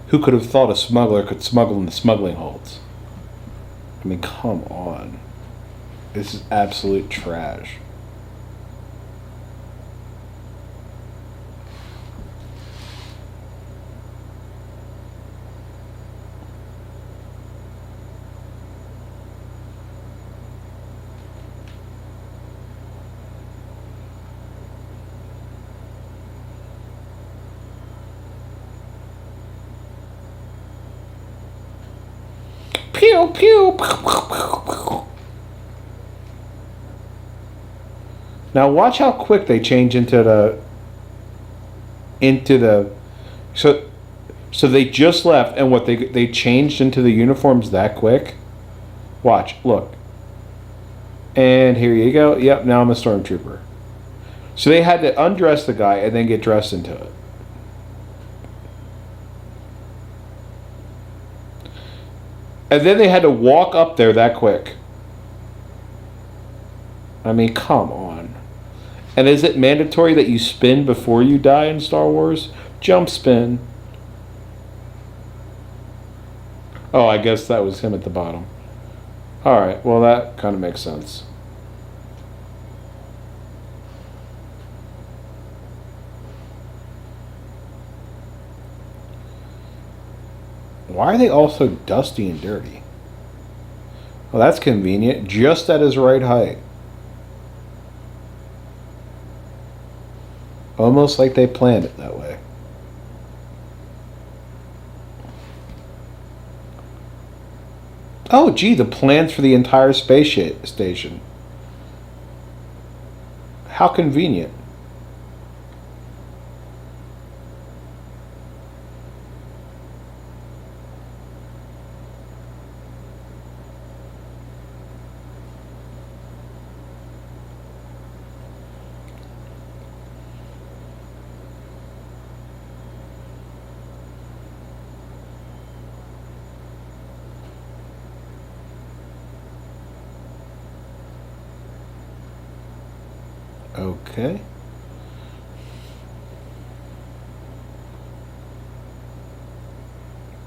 Who could have thought a smuggler could smuggle in the smuggling holes? I mean, come on. This is absolute trash. Pew pew. Now watch how quick they change into the so they just left, and what they changed into the uniforms that quick. Watch, look. And here you go. Yep, now I'm a stormtrooper. So they had to undress the guy and then get dressed into it. And then they had to walk up there that quick. I mean, come on. And is it mandatory that you spin before you die in Star Wars? Jump spin. Oh, I guess that was him at the bottom. Alright, well that kind of makes sense. Why are they all so dusty and dirty? Well, that's convenient. Just at his right height. Almost like they planned it that way. Oh, gee, the plans for the entire space station. How convenient. Okay.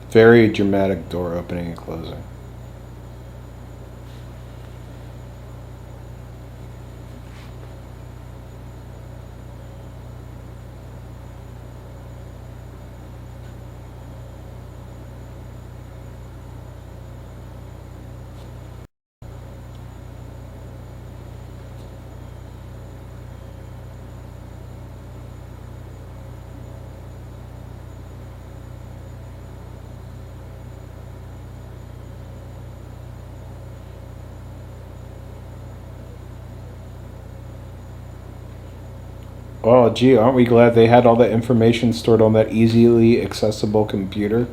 Very dramatic door opening and closing. Oh, gee, aren't we glad they had all that information stored on that easily accessible computer?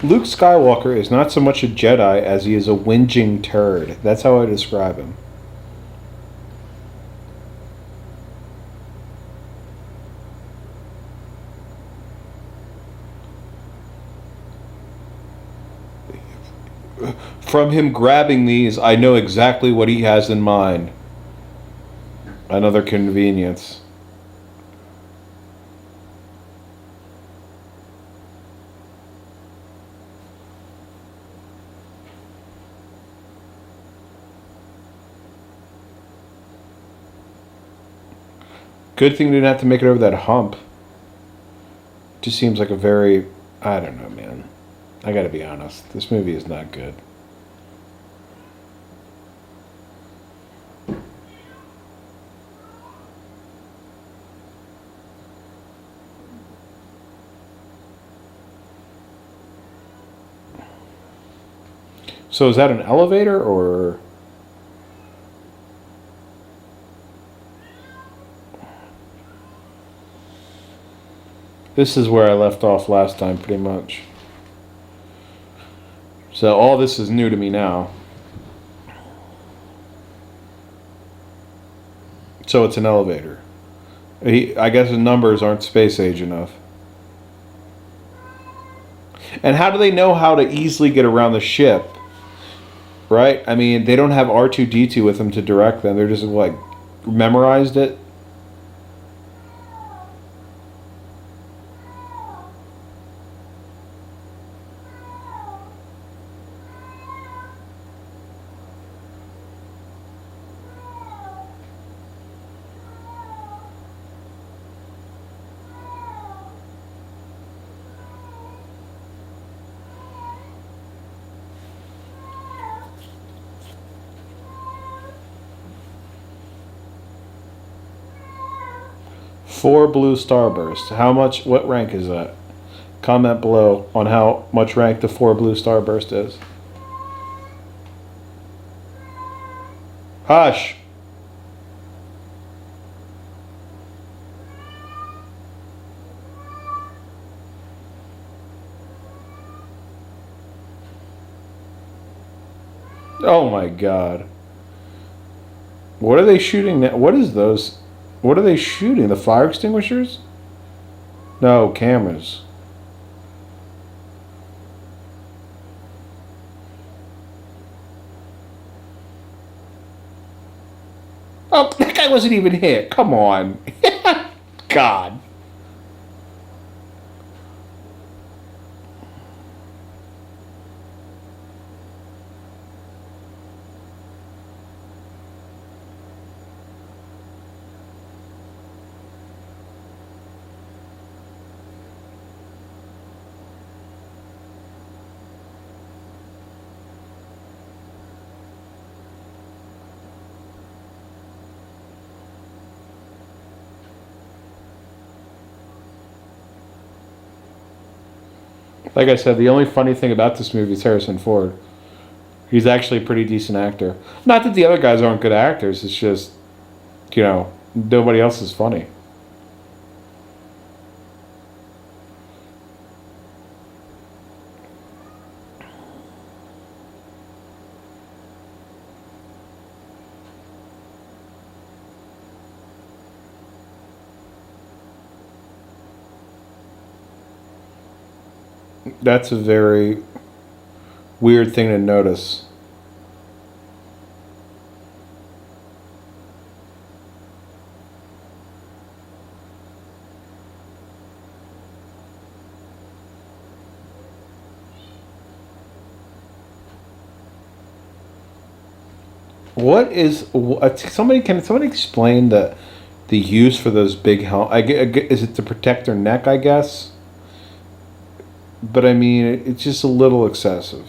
Luke Skywalker is not so much a Jedi as he is a whinging turd. That's how I describe him. From him grabbing these, I know exactly what he has in mind. Another convenience. Good thing we didn't have to make it over that hump. Just seems like a very... I don't know, man. I gotta be honest. This movie is not good. So is that an elevator or... This is where I left off last time, pretty much. So all this is new to me now. So it's an elevator. I guess the numbers aren't space age enough. And how do they know how to easily get around the ship? Right? I mean, they don't have R2-D2 with them to direct them. They're just, like, memorized it. Four blue starbursts. How much? What rank is that? Comment below on how much rank the 4 blue starburst is. Hush. Oh my god. What are they shooting now? What is those? What are they shooting? The fire extinguishers? No, cameras. Oh, that guy wasn't even hit. Come on. God. Like I said, the only funny thing about this movie is Harrison Ford. He's actually a pretty decent actor. Not that the other guys aren't good actors. It's just, you know, nobody else is funny. That's a very weird thing to notice. What is somebody? Can somebody explain the use for those big is it to protect their neck? I guess. But I mean, it's just a little excessive.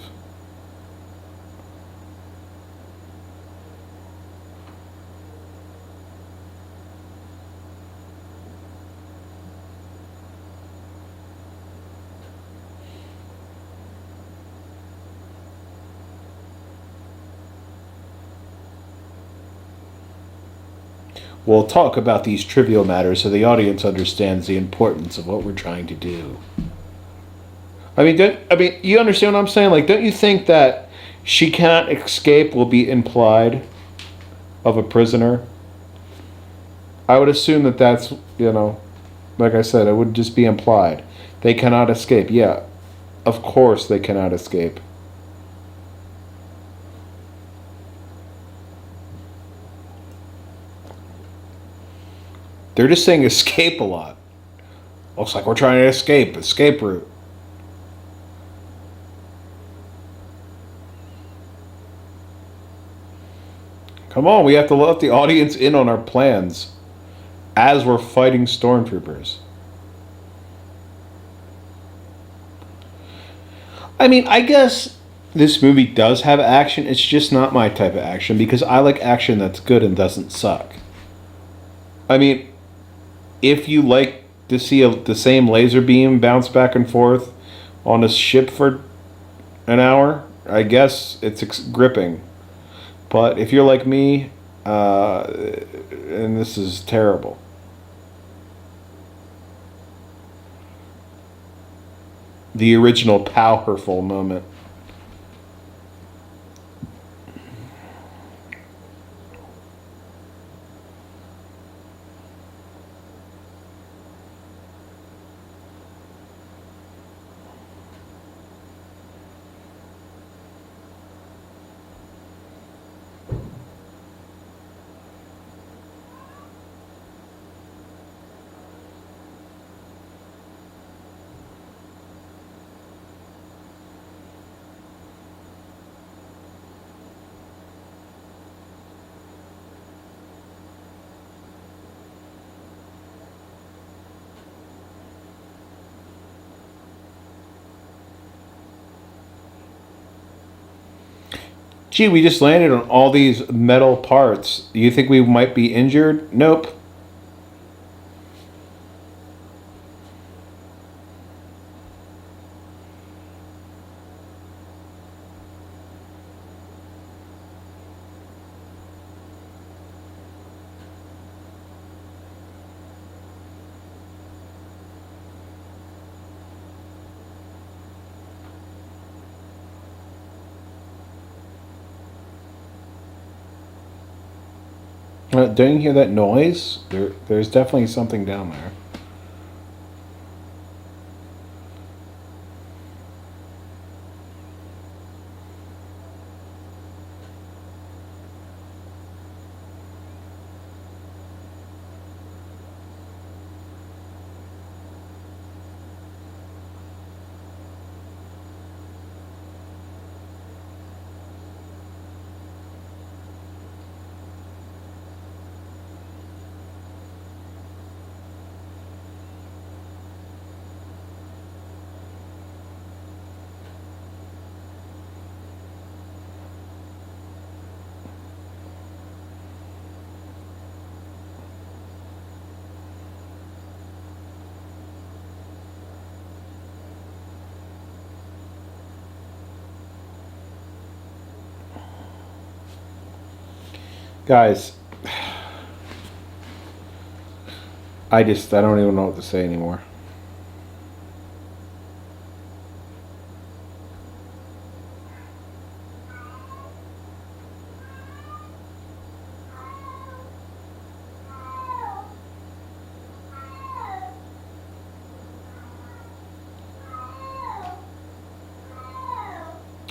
We'll talk about these trivial matters so the audience understands the importance of what we're trying to do. I mean, you understand what I'm saying? Like, don't you think that she cannot escape will be implied of a prisoner? I would assume that that's, like I said, it would just be implied. They cannot escape. Yeah, of course they cannot escape. They're just saying escape a lot. Looks like we're trying to escape route. Come on, we have to let the audience in on our plans as we're fighting stormtroopers. I mean, I guess this movie does have action. It's just not my type of action because I like action that's good and doesn't suck. I mean, if you like to see the same laser beam bounce back and forth on a ship for an hour, I guess it's gripping. But if you're like me, and this is terrible. The original powerful moment. Gee, we just landed on all these metal parts. You think we might be injured? Nope. Don't you hear that noise? There's definitely something down there. Guys, I don't even know what to say anymore.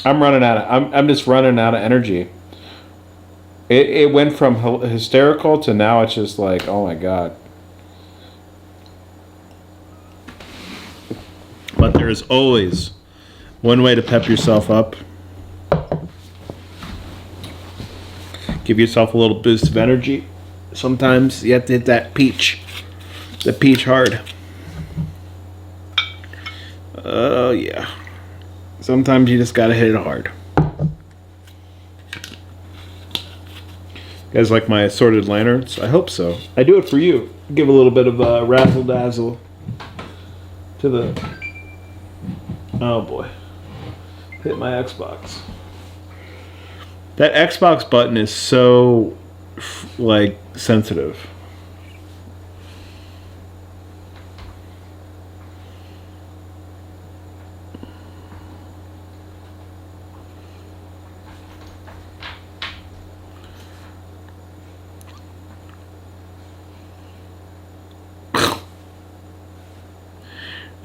I'm just running out of energy. It went from hysterical to now it's just like, oh my god. But there is always one way to pep yourself up. Give yourself a little boost of energy. Sometimes you have to hit that peach. The peach hard. Oh yeah. Sometimes you just gotta hit it hard. You guys like my assorted lanterns? I hope so. I do it for you. Give a little bit of razzle dazzle to the. Oh boy. Hit my Xbox. That Xbox button is so like sensitive.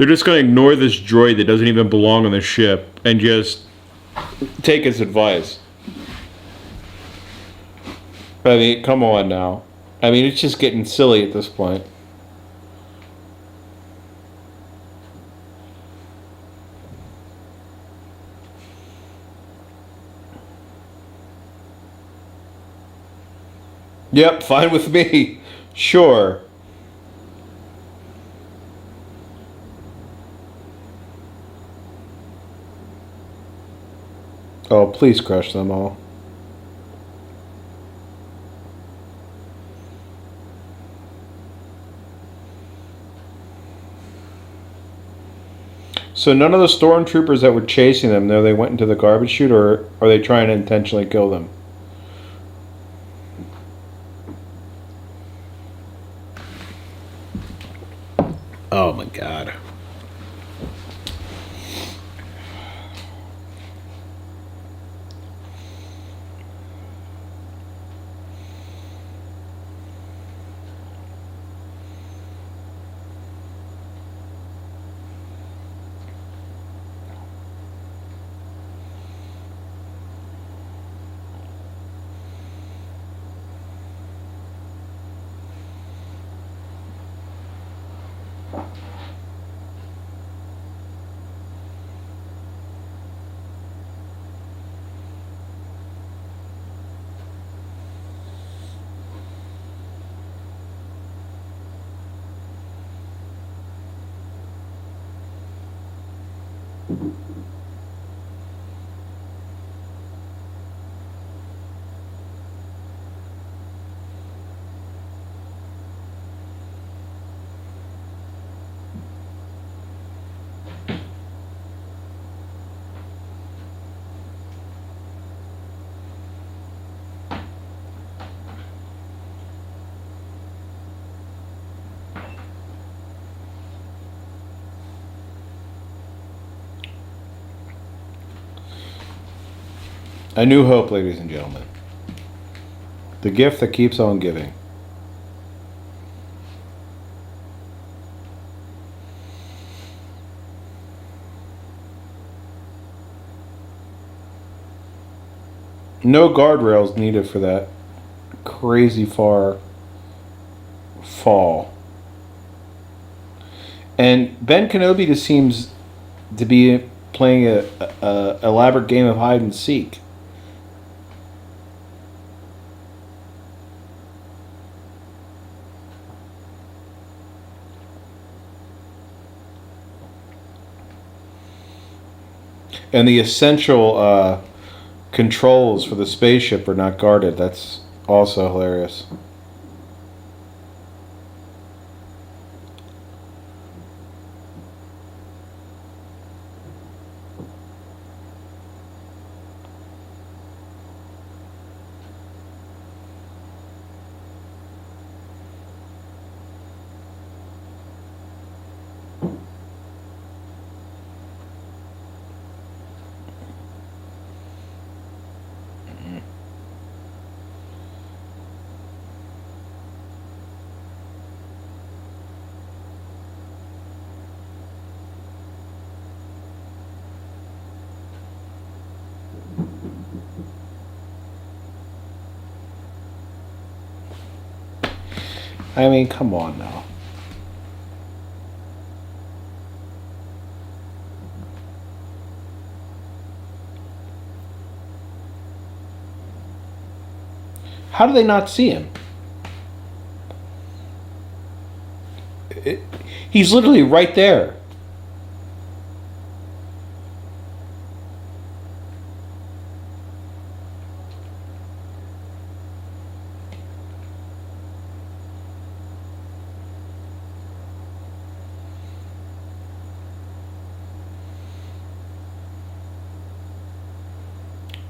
They're just going to ignore this droid that doesn't even belong on the ship and just take his advice. I mean, come on now. I mean, it's just getting silly at this point. Yep, fine with me. Sure. Oh, please crush them all. So none of the stormtroopers that were chasing them, they went into the garbage chute, or are they trying to intentionally kill them? Oh my god. A New Hope, ladies and gentlemen. The gift that keeps on giving. No guardrails needed for that crazy far fall. And Ben Kenobi just seems to be playing a elaborate game of hide and seek. And the essential controls for the spaceship are not guarded. That's also hilarious. I mean, come on now. How do they not see him? He's literally right there.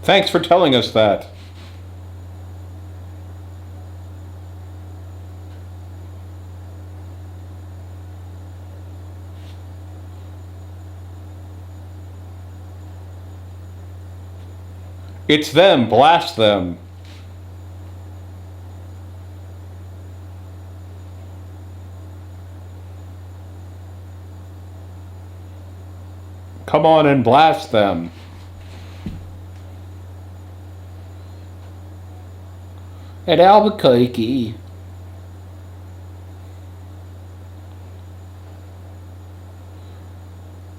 Thanks for telling us that. It's them. Blast them. Come on and blast them. At Albuquerque.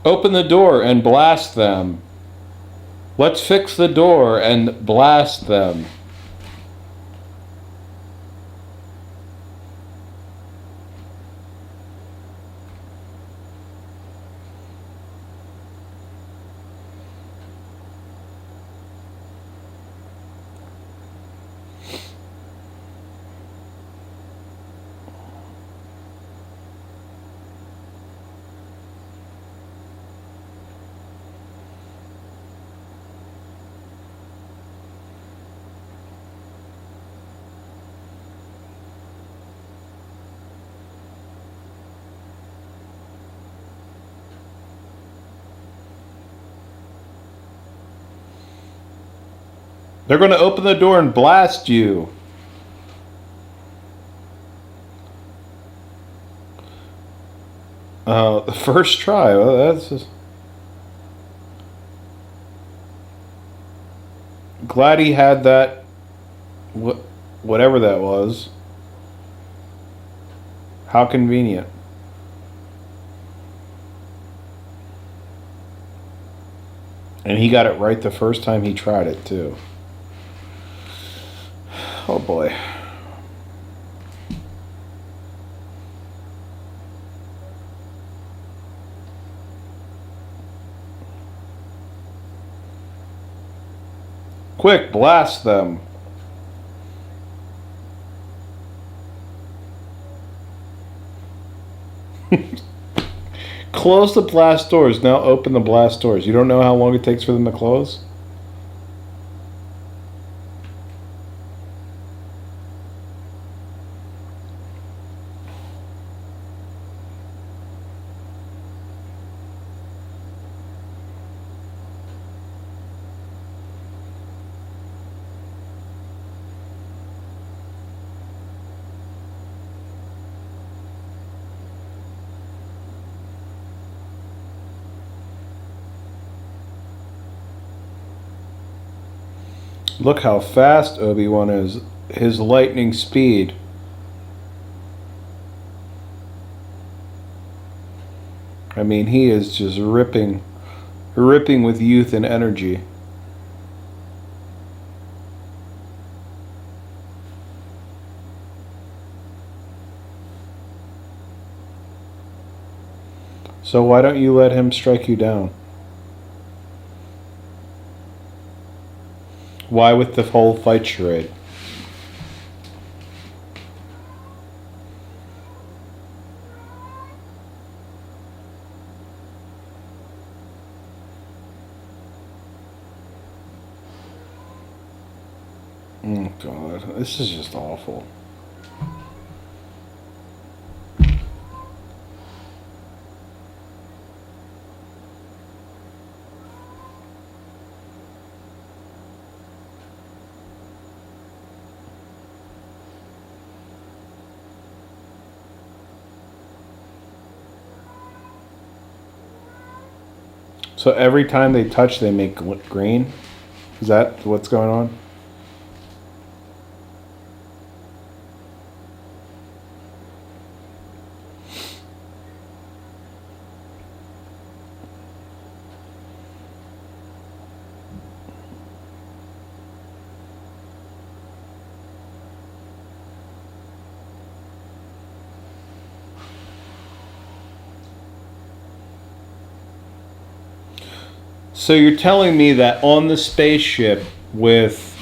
Open the door and blast them. Let's fix the door and blast them. They're going to open the door and blast you. The first try. Well, that's just... Glad he had that. Whatever that was. How convenient. And he got it right the first time he tried it, too. Oh boy. Quick, blast them. Close the blast doors. Now open the blast doors. You don't know how long it takes for them to close? Look how fast Obi-Wan is. His lightning speed. I mean, he is just ripping with youth and energy. So why don't you let him strike you down? Why with the whole fight charade? Oh God, this is just awful. So every time they touch, they make green? Is that what's going on? So you're telling me that on the spaceship with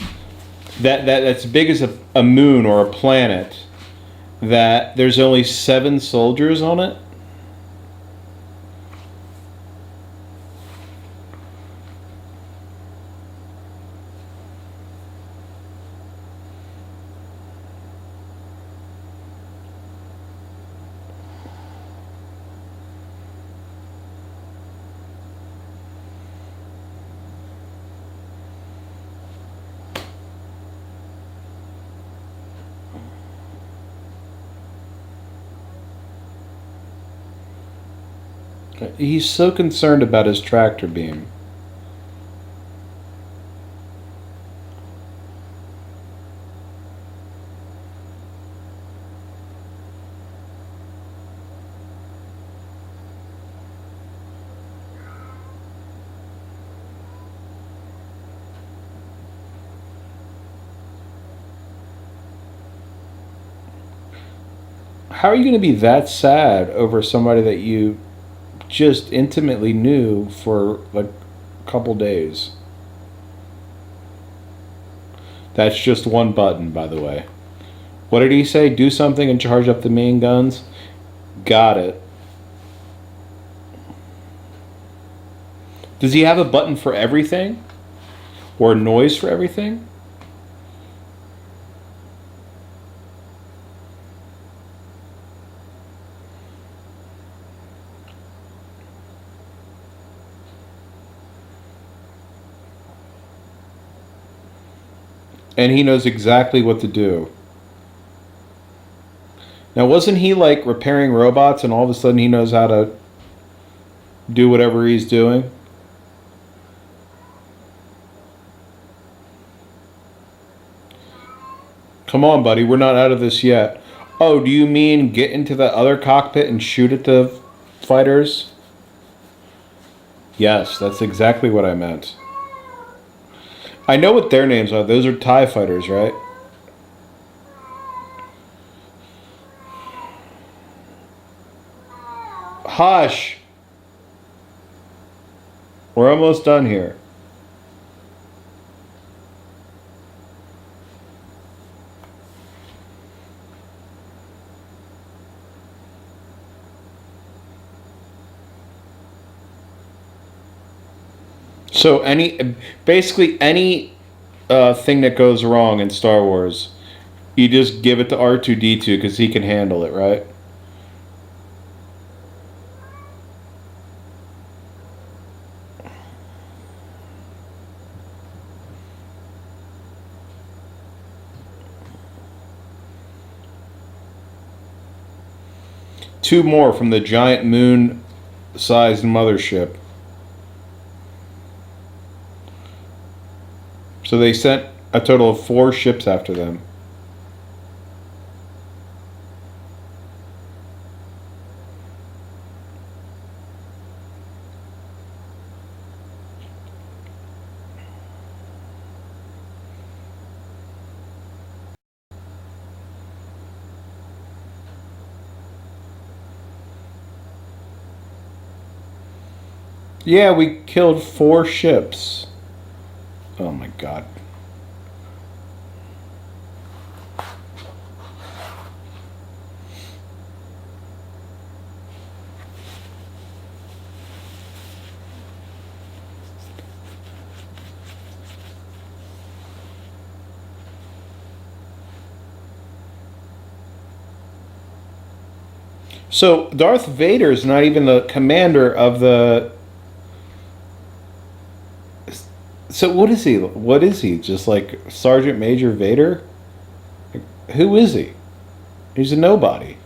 that's big as a moon or a planet, that there's only 7 soldiers on it? He's so concerned about his tractor beam. How are you going to be that sad over somebody that you just intimately knew for like a couple days? That's just one button, by the way. What did he say? Do something and charge up the main guns? Got it. Does he have a button for everything? Or noise for everything? And he knows exactly what to do. Now, wasn't he like repairing robots and all of a sudden he knows how to do whatever he's doing? Come on, buddy, we're not out of this yet. Oh, do you mean get into the other cockpit and shoot at the fighters? Yes, that's exactly what I meant. I know what their names are. Those are TIE fighters, right? Hush! We're almost done here. So basically any thing that goes wrong in Star Wars, you just give it to R2-D2 because he can handle it, right? Two more from the giant moon-sized mothership. So they sent a total of 4 ships after them. Yeah, we killed 4 ships. Oh my god. So Darth Vader is not even the commander of the. So what is he? What is he? Just like Sergeant Major Vader? Like, who is he? He's a nobody.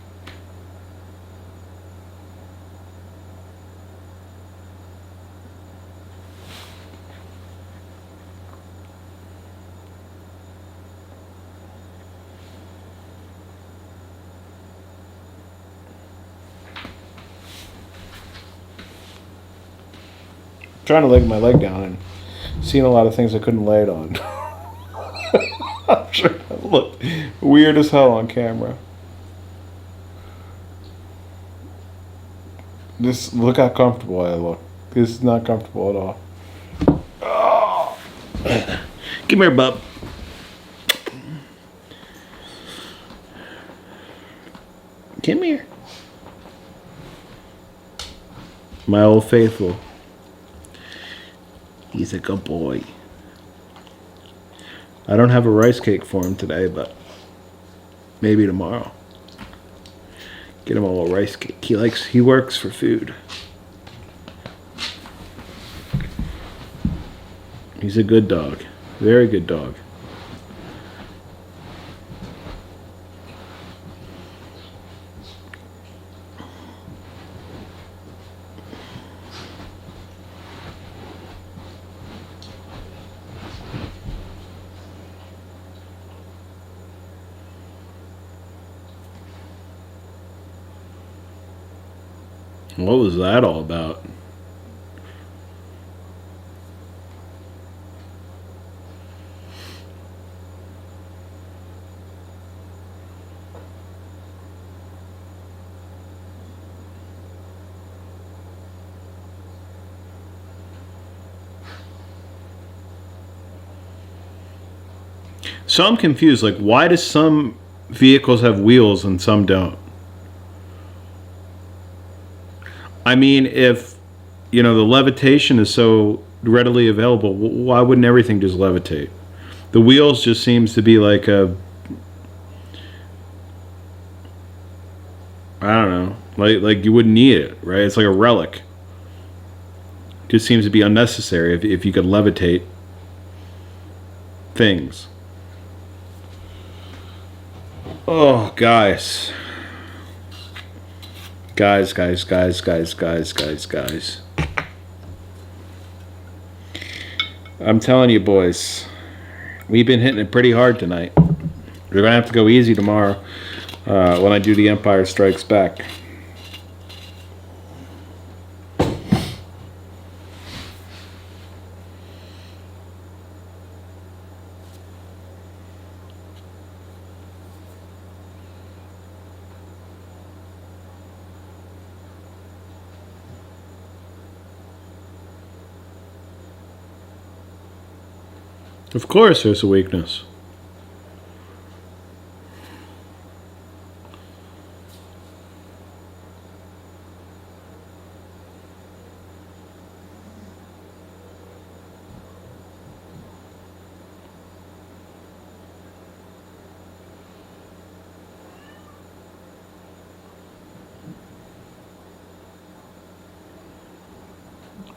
Trying to lay my leg down and seeing a lot of things I couldn't lay it on. I'm sure I look weird as hell on camera. Just look how comfortable I look. This is not comfortable at all. Oh. Come here, bub. Come here. My old faithful. He's a good boy. I don't have a rice cake for him today, but maybe tomorrow. Get him a little rice cake. He works for food. He's a good dog. Very good dog. What was that all about? So I'm confused. Like, why do some vehicles have wheels and some don't? I mean, if the levitation is so readily available, why wouldn't everything just levitate? The wheels just seems to be like I don't know, like you wouldn't need it, right? It's like a relic. It just seems to be unnecessary if you could levitate things. Oh, guys. Guys. I'm telling you, boys, we've been hitting it pretty hard tonight. We're going to have to go easy tomorrow when I do the Empire Strikes Back. Of course, there's a weakness.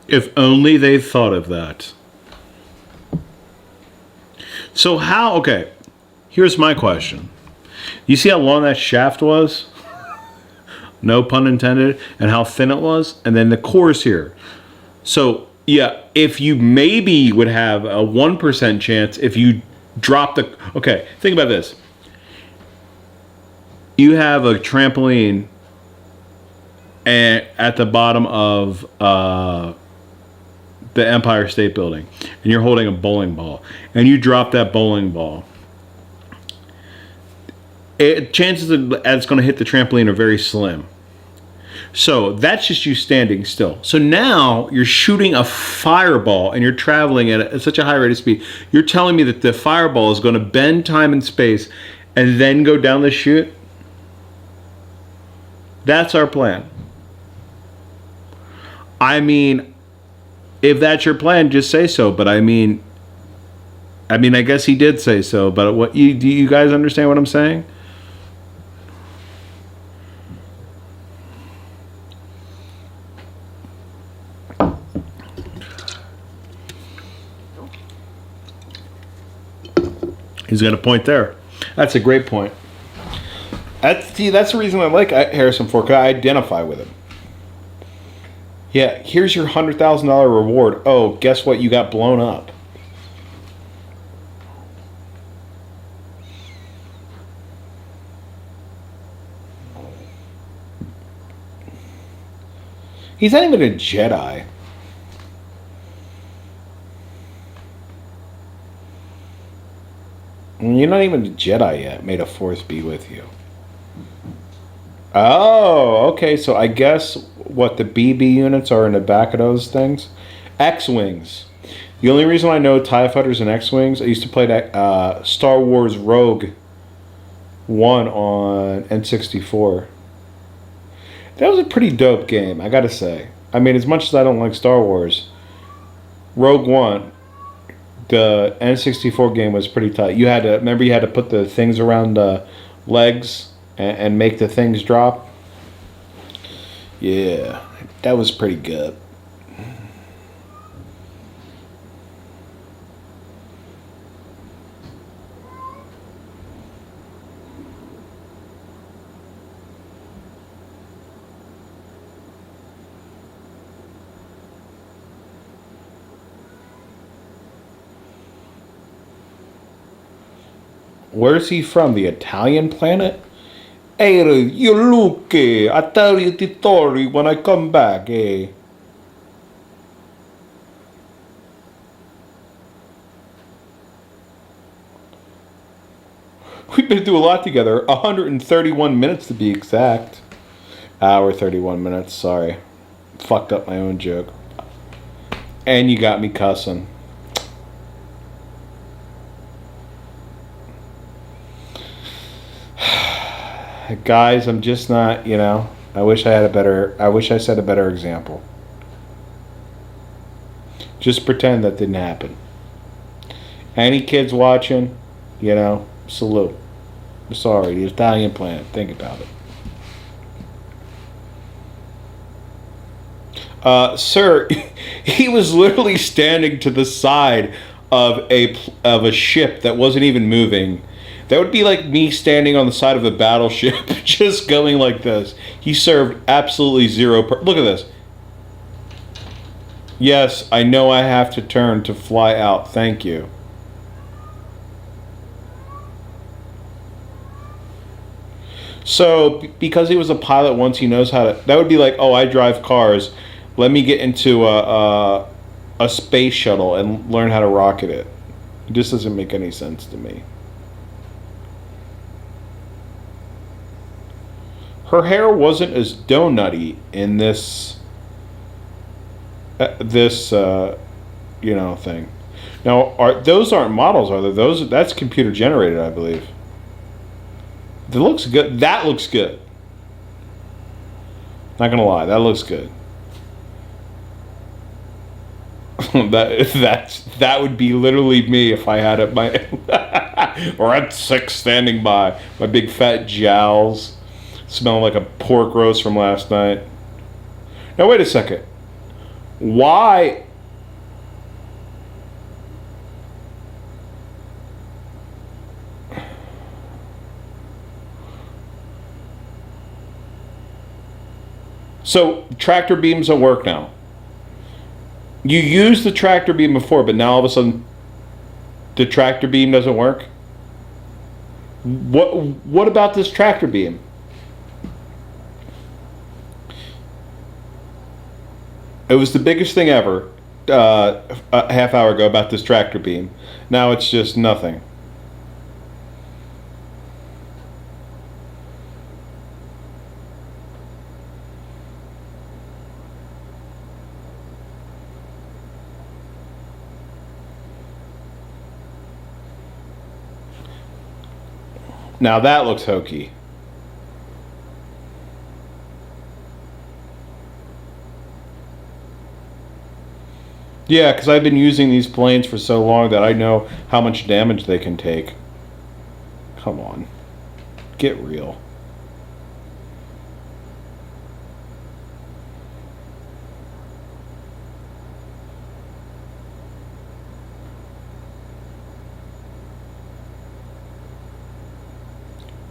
If only they thought of that. So how, okay, here's my question. You see how long that shaft was? No pun intended. And how thin it was? And then the core's here. So, yeah, if you maybe would have a 1% chance if you drop the... Okay, think about this. You have a trampoline at the bottom of the Empire State Building, and you're holding a bowling ball, and you drop that bowling ball. Chances that it's going to hit the trampoline are very slim. So that's just you standing still. So now you're shooting a fireball and you're traveling at such a high rate of speed. You're telling me that the fireball is going to bend time and space and then go down the chute? That's our plan. I mean, if that's your plan, just say so. But I mean, I guess he did say so. But do you guys understand what I'm saying? He's got a point there. That's a great point. That's the reason I like Harrison Ford, because I identify with him. Yeah, here's your $100,000 reward. Oh, guess what? You got blown up. He's not even a Jedi. You're not even a Jedi yet. May the Force be with you. Oh, okay. So I guess what the BB units are in the back of those things? X-Wings. The only reason I know TIE Fighters and X-Wings, I used to play that Star Wars Rogue 1 on N64. That was a pretty dope game, I gotta say. I mean, as much as I don't like Star Wars, Rogue One, the N64 game was pretty tight. You had to put the things around the legs and make the things drop. Yeah, that was pretty good. Where's he from? The Italian planet? Hey, you look, I tell you the story when I come back, eh? We've been through a lot together. 131 minutes to be exact. Hour 31 minutes, sorry. Fucked up my own joke. And you got me cussing. Guys, I'm just not, I wish I set a better example. Just pretend that didn't happen. Any kids watching, salute. I'm sorry, the Italian planet. Think about it. Sir, he was literally standing to the side of a ship that wasn't even moving. That would be like me standing on the side of a battleship, just going like this. He served absolutely zero. Look at this. Yes, I know I have to turn to fly out. Thank you. So, because he was a pilot once, he knows how to. That would be like, oh, I drive cars. Let me get into a space shuttle and learn how to rocket it. It just doesn't make any sense to me. Her hair wasn't as donutty in this thing. Now, those aren't models, are they? That's computer generated, I believe. That looks good. That looks good. Not gonna lie, that looks good. that would be literally me if I had it Red 6 standing by my big fat jowls, smelling like a pork roast from last night. Now wait a second. Why? So tractor beams don't work now. You used the tractor beam before, but now all of a sudden the tractor beam doesn't work? What about this tractor beam? It was the biggest thing ever a half hour ago about this tractor beam. Now it's just nothing. Now that looks hokey. Yeah, because I've been using these planes for so long that I know how much damage they can take. Come on. Get real.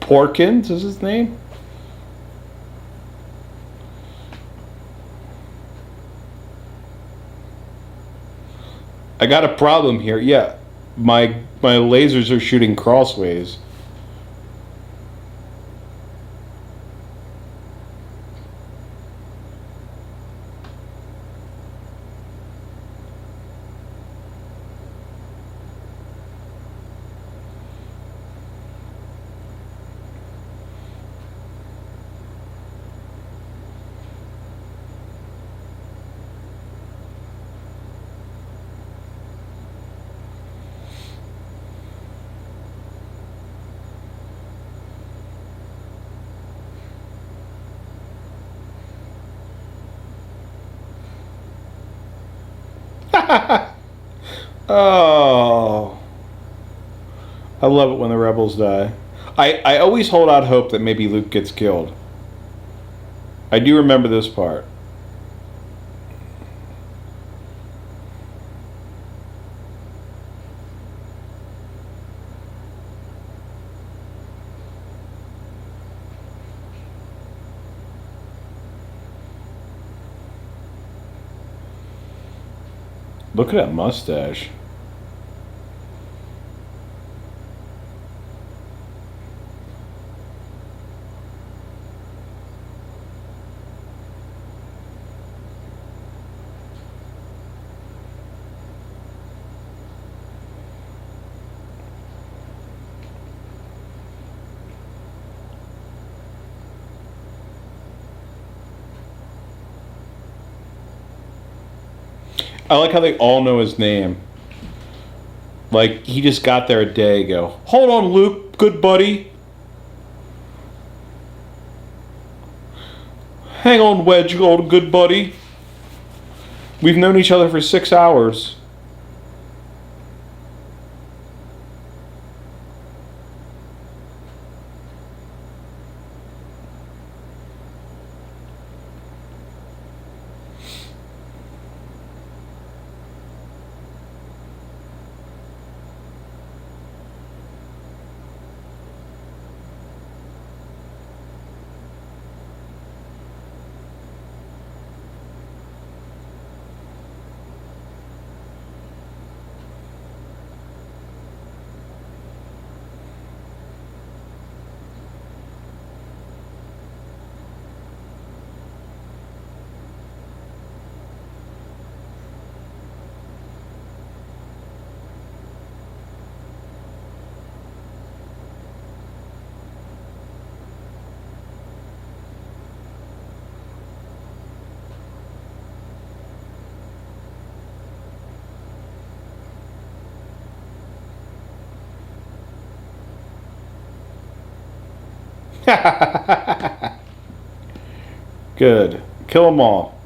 Porkins is his name? I got a problem here. Yeah, my lasers are shooting crossways. Oh, I love it when the rebels die. I always hold out hope that maybe Luke gets killed. I do remember this part. Look at that mustache. I like how they all know his name. Like, he just got there a day ago. Hold on, Luke, good buddy. Hang on, Wedge, old good buddy. We've known each other for 6 hours. Good. Kill them all.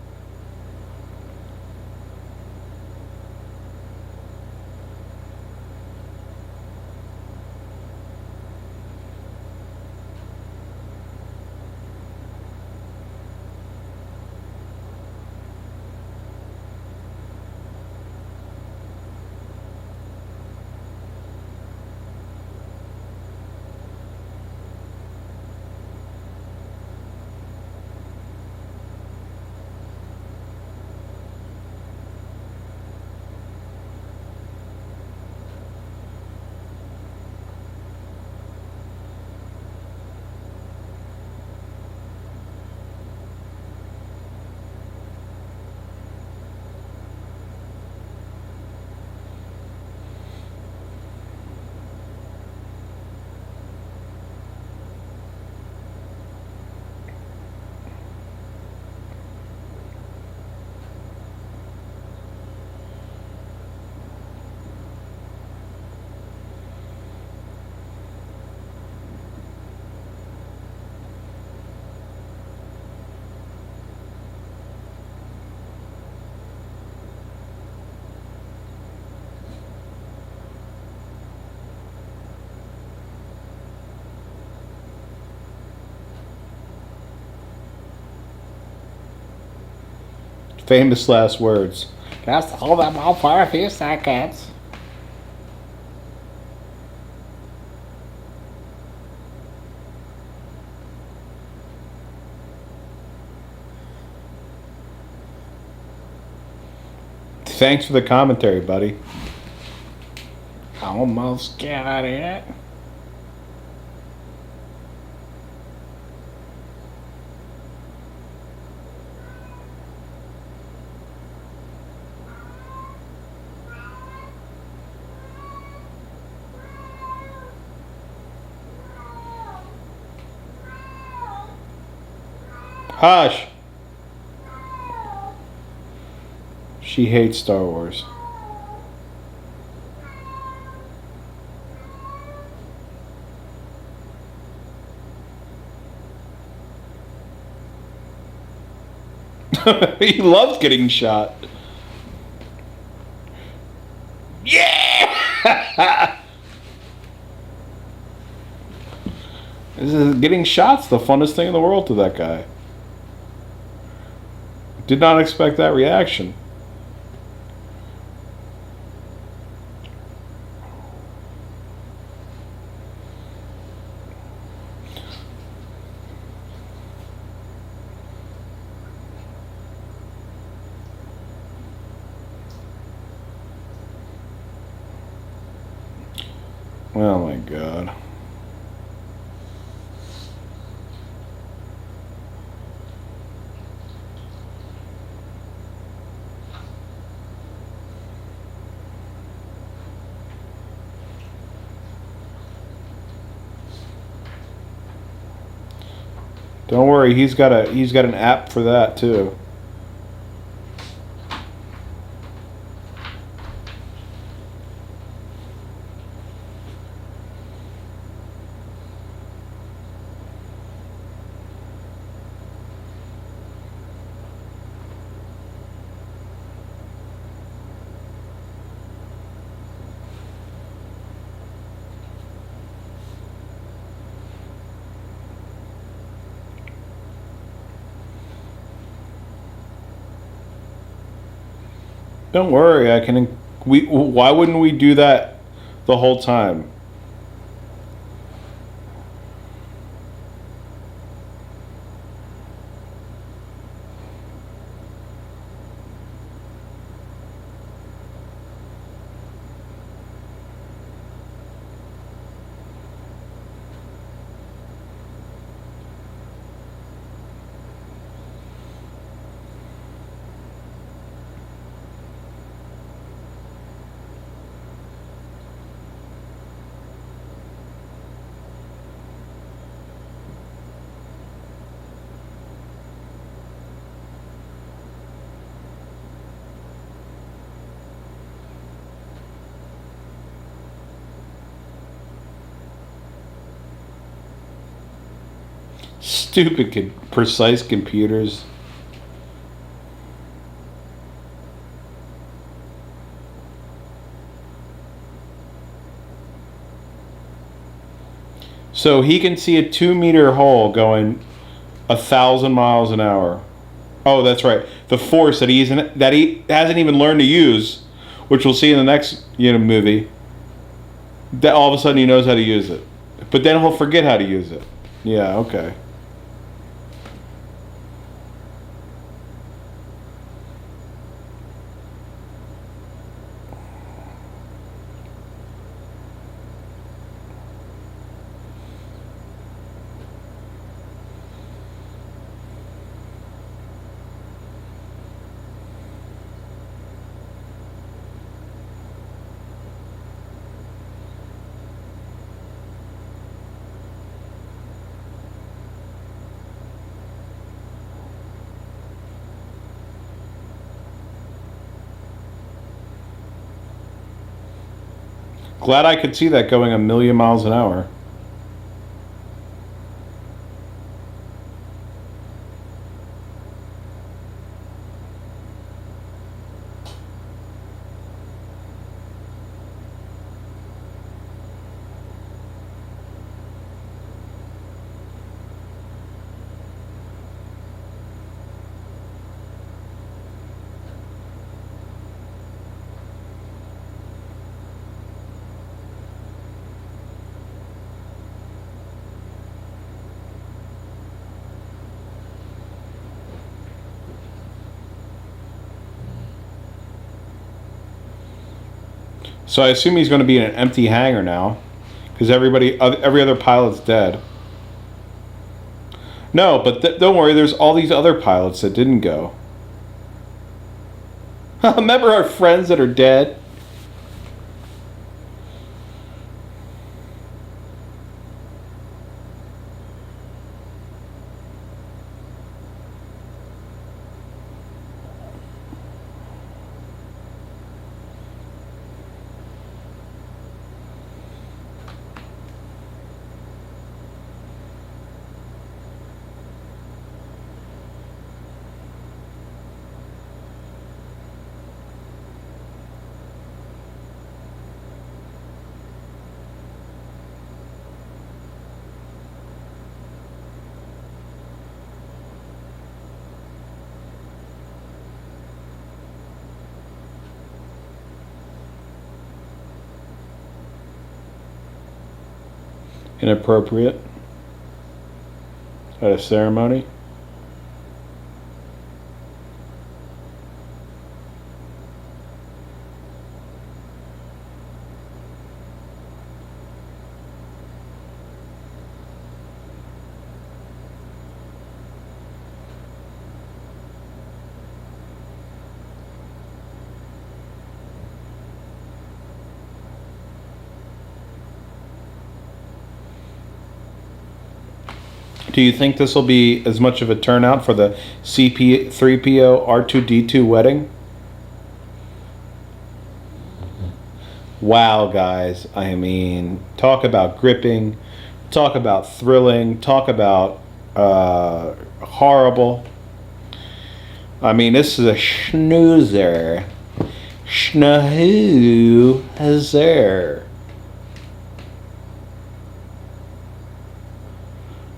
Famous last words. Just hold them up for a few seconds. Thanks for the commentary, buddy. Almost got it. Hush! She hates Star Wars. He loves getting shot. Yeah! Getting shot's the funnest thing in the world to that guy. Did not expect that reaction. Oh my God. Don't worry, he's got an app for that too. Don't worry, I can. Why wouldn't we do that the whole time? Stupid precise computers. So he can see a 2 meter hole going 1,000 miles an hour. Oh, that's right. The force that he hasn't even learned to use, which we'll see in the next movie. That all of a sudden he knows how to use it, but then he'll forget how to use it. Yeah. Okay. Glad I could see that going 1,000,000 miles an hour. So I assume he's going to be in an empty hangar now, because every other pilot's dead. No, but don't worry. There's all these other pilots that didn't go. Remember our friends that are dead? Inappropriate at a ceremony. Do you think this will be as much of a turnout for the CP3PO R2D2 wedding? Wow, guys. I mean, talk about gripping, talk about thrilling, talk about horrible. I mean, this is a schnoozer. Schnoozer.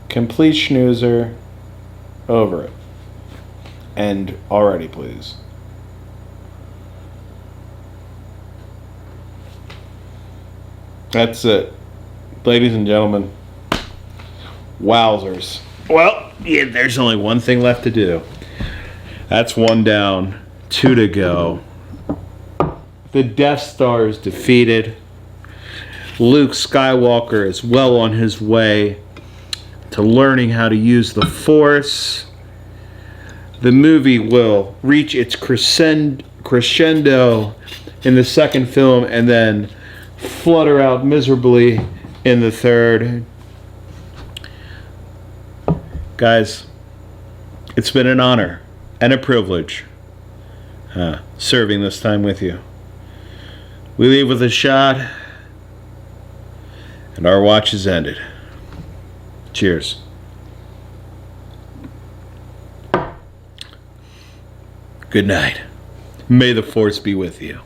Complete schnoozer. Over it. End already, please. That's it. Ladies and gentlemen. Wowzers. Well, yeah, there's only one thing left to do. That's one down, 2 to go. The Death Star is defeated. Luke Skywalker is well on his way to learning how to use the Force. The movie will reach its crescendo in the second film and then flutter out miserably in the third. Guys, it's been an honor and a privilege serving this time with you. We leave with a shot, and our watch is ended. Cheers. Good night. May the Force be with you.